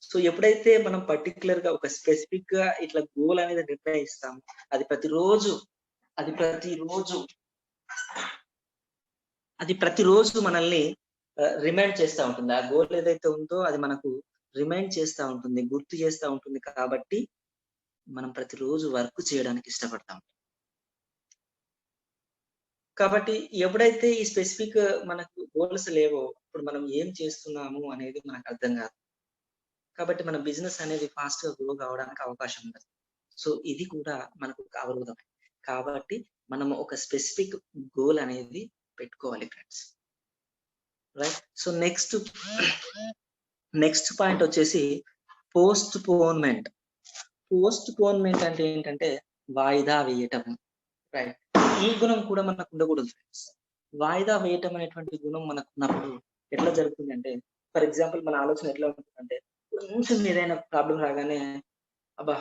సో ఎప్పుడైతే మనం పర్టిక్యులర్‌గా ఒక స్పెసిఫిక్‌గా ఇట్లా గోల్ అనేది నిర్ణయిస్తామో అది ప్రతిరోజు అది ప్రతిరోజు అది ప్రతిరోజు మనల్ని రిమైండ్ చేస్తా ఉంటుంది. ఆ గోల్ ఏదైతే ఉందో అది మనకు రిమైండ్ చేస్తా ఉంటుంది. గుర్తు చేస్తా ఉంటుంది కాబట్టి మనం ప్రతిరోజు వర్క్ చేయడానికి ఇష్టపడతాం. కాబట్టి ఎప్పుడైతే ఈ స్పెసిఫిక్ మనకు గోల్స్ లేవో అప్పుడు మనం ఏం చేస్తున్నాము అనేది మనకు అర్థం కాదు. కాబట్టి మన బిజినెస్ అనేది ఫాస్ట్‌గా గ్రో కావడానికి అవకాశం ఉండదు. సో ఇది కూడా మనకు ఒక అవరోధమే. కాబట్టి మనం ఒక స్పెసిఫిక్ గోల్ అనేది పెట్టుకోవాలి friends. Right. So next point వచ్చేసి పోస్ట్‌పోన్‌మెంట్. పోస్ట్‌పోన్‌మెంట్ అంటే ఏంటంటే వాయిదా వేయటం. రైట్. ఈ గుణం కూడా మనకు ఉండకూడదు ఫ్రెండ్స్. వాయిదా వేయటం అనేటువంటి గుణం మనకున్నప్పుడు ఎట్లా జరుగుతుందంటే ఫర్ ఎగ్జాంపుల్ మన ఆలోచన ఎట్లా ఉంటుందంటే కొంచెం ఏదైనా ప్రాబ్లమ్ రాగానే అబ్బా!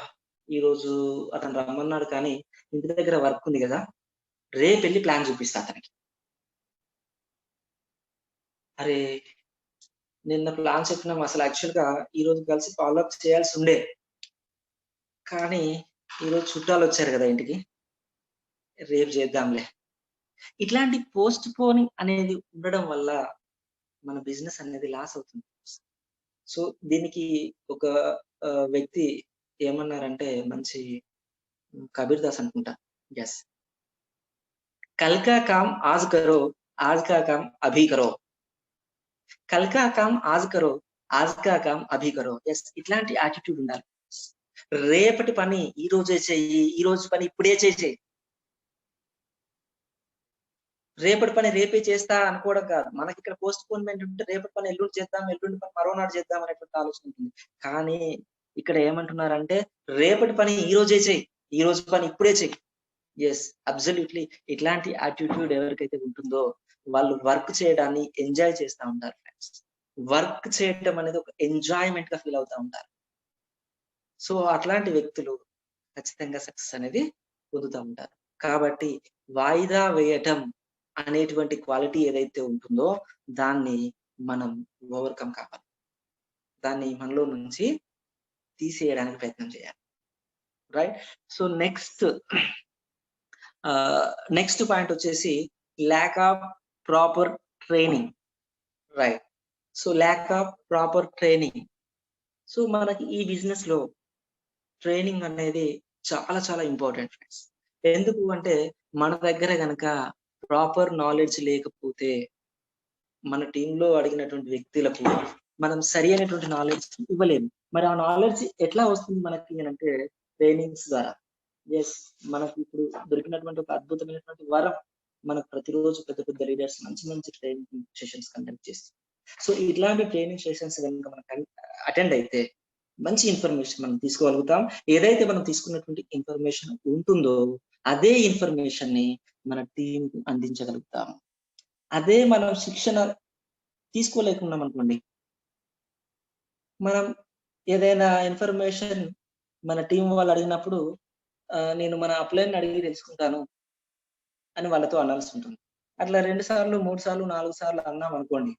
ఈరోజు అతను రమ్మన్నాడు కానీ ఇంటి దగ్గర వర్క్ ఉంది గదా! రేపెళ్లి ప్లాన్ చూపిస్తా అతనికి. అరే! నిన్న ప్లాన్ చెప్పినాం అసలు యాక్చువల్‌గా ఈరోజు కలిసి ఫాలో అప్ చేయాల్సుండే. కానీ ఈరోజు చుట్టాలొచ్చారు గదా ఇంటికి. రేపు చేద్దాంలే. ఇట్లాంటి పోస్ట్ పోనింగ్ అనేది ఉండడం వల్ల మన బిజినెస్ అనేది లాస్ అవుతుంది. సో దీనికి ఒక వ్యక్తి ఏమన్నారంటే మంచి కబీర్ దాస్ అనుకుంటా. యెస్. కల్ కా కామ్ ఆజ్ కరో, ఆజ్ కా కామ్ అభీ కరో. కల్ కా కామ్ ఆజ్ కరో, ఆజ్ కా కామ్ అభీ కరో. యెస్. ఇట్లాంటి యాటిట్యూడ్ ఉండాలి. రేపటి పని ఈ రోజే చెయ్యి. ఈ రోజు పని ఇప్పుడే చేసేయి. రేపటి పని రేపే చేస్తా అనుకోవడం కాదు. మనకి ఇక్కడ పోస్ట్ పోన్‌మెంట్ ఉంటే రేపటి పని ఎల్లుండి చేద్దాం, ఎల్లుండి పని మరోనాడు చేద్దాం అనేటువంటి ఆలోచన ఉంటుంది. కానీ ఇక్కడ ఏమంటున్నారంటే రేపటి పని ఈ రోజే చెయ్యి. ఈ రోజు పని ఇప్పుడే చెయ్యి. Yes, absolutely. ఇట్లాంటి యాటిట్యూడ్ ఎవరికైతే ఉంటుందో వాళ్ళు వర్క్ చేయడాన్ని ఎంజాయ్ చేస్తా ఉంటారు ఫ్రెండ్స్. వర్క్ చేయడం అనేది ఒక ఎంజాయ్‌మెంట్‌గా ఫీల్ అవుతా ఉంటారు. సో, అట్లాంటి వ్యక్తులు ఖచ్చితంగా సక్సెస్ అనేది పొందుతా ఉంటారు. కాబట్టి వాయిదా వేయటం అనేటువంటి క్వాలిటీ ఏదైతే ఉంటుందో దాన్ని మనం ఓవర్‌కమ్ కావాలి. దాన్ని మనలో నుంచి తీసేయడానికి ప్రయత్నం చేయాలి. రైట్? సో, నెక్స్ట్ పాయింట్ వచ్చేసి lack of proper training. Right? So, lack of proper training. So, మనకి ఈ బిజినెస్‌లో ట్రైనింగ్ అనేది చాలా చాలా ఇంపార్టెంట్ ఫ్రెండ్స్. ఎందుకు అంటే మన దగ్గర గనక ప్రాపర్ నాలెడ్జ్ లేకపోతే మన టీంలో అడిగినటువంటి వ్యక్తులకు మనం సరి అయినటువంటి నాలెడ్జ్ ఇవ్వలేము. మరి ఆ నాలెడ్జ్ ఎట్లా వస్తుంది మనకి అనంటే ట్రైనింగ్స్ ద్వారా. యెస్, మనకి ఇప్పుడు దొరికినటువంటి ఒక అద్భుతమైనటువంటి వరం. మనకు ప్రతిరోజు పెద్ద పెద్ద లీడర్స్ మంచి మంచి ట్రైనింగ్ సెషన్స్ కండక్ట్ చేస్తారు. సో, ఇట్లాంటి ట్రైనింగ్ సెషన్స్ కనుక మనం అటెండ్ అయితే మంచి ఇన్ఫర్మేషన్ మనం తీసుకోగలుగుతాం. ఏదైతే మనం తీసుకున్నటువంటి ఇన్ఫర్మేషన్ ఉంటుందో అదే ఇన్ఫర్మేషన్ ని మన టీం అందించగలుగుతాం. అదే మనం శిక్షణ తీసుకోలేకున్నాం అనుకోండి, మనం ఏదైనా ఇన్ఫర్మేషన్ మన టీం వాళ్ళు అడిగినప్పుడు నేను మన అప్లైన్ అడిగి తెలుసుకుంటాను అని వాళ్ళతో అనాల్సి ఉంటుంది. అట్లా 2 సార్లు, 3 సార్లు, 4 సార్లు అన్నాం అనుకోండి,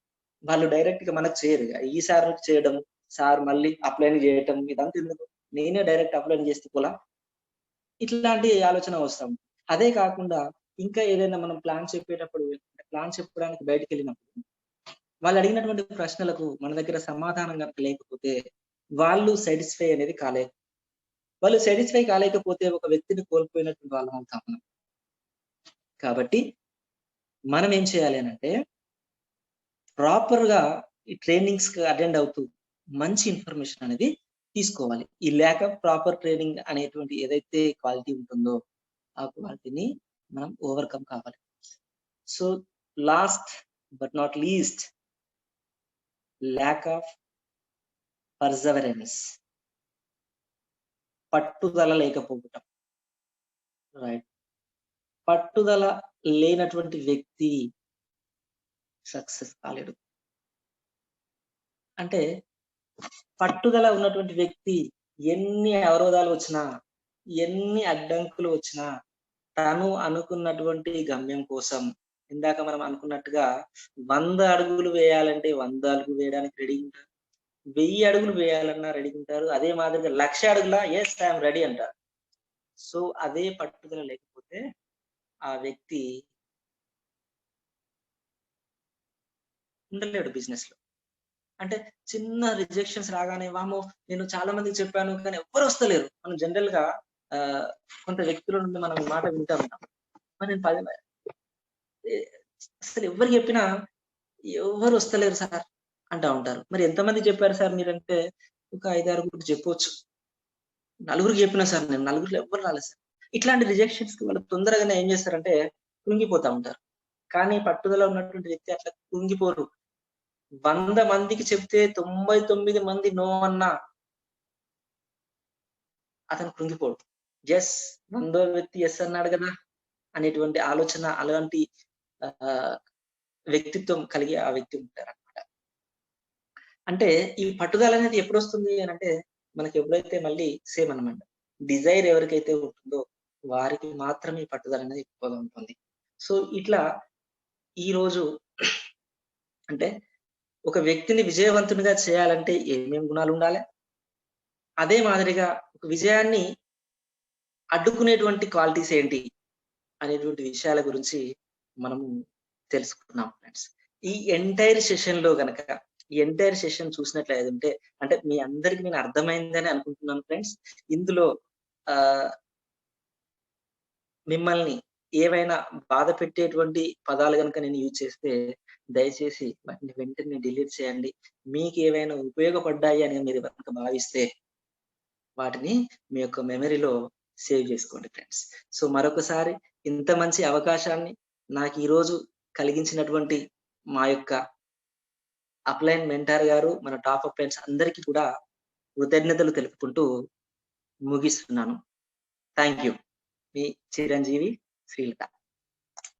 వాళ్ళు డైరెక్ట్ గా మనకు చేయరు. ఈ సార్ చేయడం, సార్ మళ్ళీ అప్లైన్ చేయటం ఇదంతా ఎందుకు? నేనే డైరెక్ట్ అప్లైన్ చేస్తే పోలా? ఇట్లాంటి ఆలోచన వస్తాం. అదే కాకుండా ఇంకా ఏదైనా మనం ప్లాన్ చెప్పేటప్పుడు ప్లాన్ చెప్పడానికి బయటికెళ్ళినప్పుడు వాళ్ళు అడిగినటువంటి ప్రశ్నలకు మన దగ్గర సమాధానం గనుక లేకపోతే వాళ్ళు సాటిస్ఫై అనేది కాలేదు. వాళ్ళు సాటిస్ఫై కాలేకపోతే ఒక వ్యక్తిని కోల్పోయినటువంటి వాళ్ళం అవుతాం మనం. కాబట్టి మనం ఏం చేయాలి అనంటే ప్రాపర్ గా ఈ ట్రైనింగ్స్ కి అటెండ్ అవుతూ మంచి ఇన్ఫర్మేషన్ అనేది తీసుకోవాలి. ఈ ల్యాక్ ఆఫ్ ప్రాపర్ ట్రైనింగ్ అనేటువంటి ఏదైతే క్వాలిటీ ఉంటుందో ఆ క్వాలిటీని మనం ఓవర్కమ్ కావాలి. So, last but not least lack of perseverance. పట్టుదల లేకపోవటం. రైట్? పట్టుదల లేనటువంటి వ్యక్తి సక్సెస్ కాలేడు. అంటే పట్టుదల ఉన్నటువంటి వ్యక్తి ఎన్ని అవరోధాలు వచ్చినా, ఎన్ని అడ్డంకులు వచ్చినా తను అనుకున్నటువంటి గమ్యం కోసం ఇందాక మనం అనుకున్నట్టుగా 100 అడుగులు వేయాలంటే 100 అడుగులు వేయడానికి రెడీ ఉంటారు. 1000 అడుగులు వేయాలన్నా రెడీ ఉంటారు. అదే మాదిరిగా 1,00,000 అడుగులా యెస్ ఐ యామ్ రెడీ అంటారు. సో, అదే పట్టుదల లేకపోతే ఆ వ్యక్తి ఉండలేడు బిజినెస్‌లో. అంటే చిన్న రిజెక్షన్స్ రాగానే వామ్మో! నేను చాలా మందికి చెప్పాను కానీ ఎవ్వరు వస్తలేరు. మనం జనరల్‌గా ఆహ్, కొంత వ్యక్తుల నుండి మనం ఈ మాట వింటా ఉంటాం. మరి నేను 10 ఎ అసలు ఎవ్వరికి చెప్పినా ఎవ్వరు వస్తలేరు సార్ అంటా ఉంటారు. మరి ఎంతమందికి చెప్పారు సార్ మీరంటే ఒక 5, 6గురికి చెప్పొచ్చు. నలుగురికి చెప్పినా సార్ నేను నలుగురిలో ఎవ్వరు రాలేదు సార్. ఇట్లాంటి రిజెక్షన్స్‌కి వాళ్ళు తొందరగానే ఏం చేస్తారంటే కృంగిపోతా ఉంటారు. కానీ పట్టుదల ఉన్నటువంటి వ్యక్తి అట్లా కృంగిపోరు. 100 మందికి చెప్తే 99 మంది నో అన్నా అతను కృంగిపోడు. యెస్, 100వ వ్యక్తి యెస్ అన్నాడు గదా! అనేటువంటి ఆలోచన అలాంటి ఆహ్, వ్యక్తిత్వం కలిగి ఆ వ్యక్తి ఉంటారనమాట. అంటే ఈ పట్టుదల అనేది ఎప్పుడొస్తుంది అనంటే మనకి ఎప్పుడైతే మళ్ళీ సేమ్ అన్నమాట. డిజైర్ ఎవరికైతే ఉంటుందో వారికి మాత్రమే ఈ పట్టుదల అనేది ఎక్కువగా ఉంటుంది. సో, ఇట్లా ఈరోజు అంటే ఒక వ్యక్తిని విజయవంతునిగా చేయాలంటే ఏమేం గుణాలుండాలె? అదే మాదిరిగా ఒక విజయాన్ని అడ్డుకునేటువంటి క్వాలిటీస్ ఏంటి? అనేటువంటి విషయాల గురించి మనము తెలుసుకున్నాం ఫ్రెండ్స్. ఈ ఎంటైర్ సెషన్ చూసినట్లయితే అంటే మీ అందరికి నేను అర్థమైందని అనుకుంటున్నాను ఫ్రెండ్స్. ఇందులో ఆహ్, మిమ్మల్ని ఏవైనా బాధ పెట్టేటువంటి పదాలు గనుక నేను యూజ్ చేస్తే దయచేసి వాటిని వెంటనే డిలీట్ చేయండి. మీకేవైనా ఉపయోగపడ్డాయి అని మీరు గనుక భావిస్తే వాటిని మీ యొక్క మెమరీలో సేవ్ చేసుకోండి ఫ్రెండ్స్. సో, మరొకసారి ఇంత మంచి అవకాశాన్ని నాకు ఈరోజు కలిగించినటువంటి మా యొక్క అప్లైన్ మెంటార్ గారు, మన టాప్ అప్లైన్స్ అందరికీ కూడా కృతజ్ఞతలు తెలుపుకుంటూ ముగిస్తున్నాను. Thank you. Me Chiranjeevi Srilatha.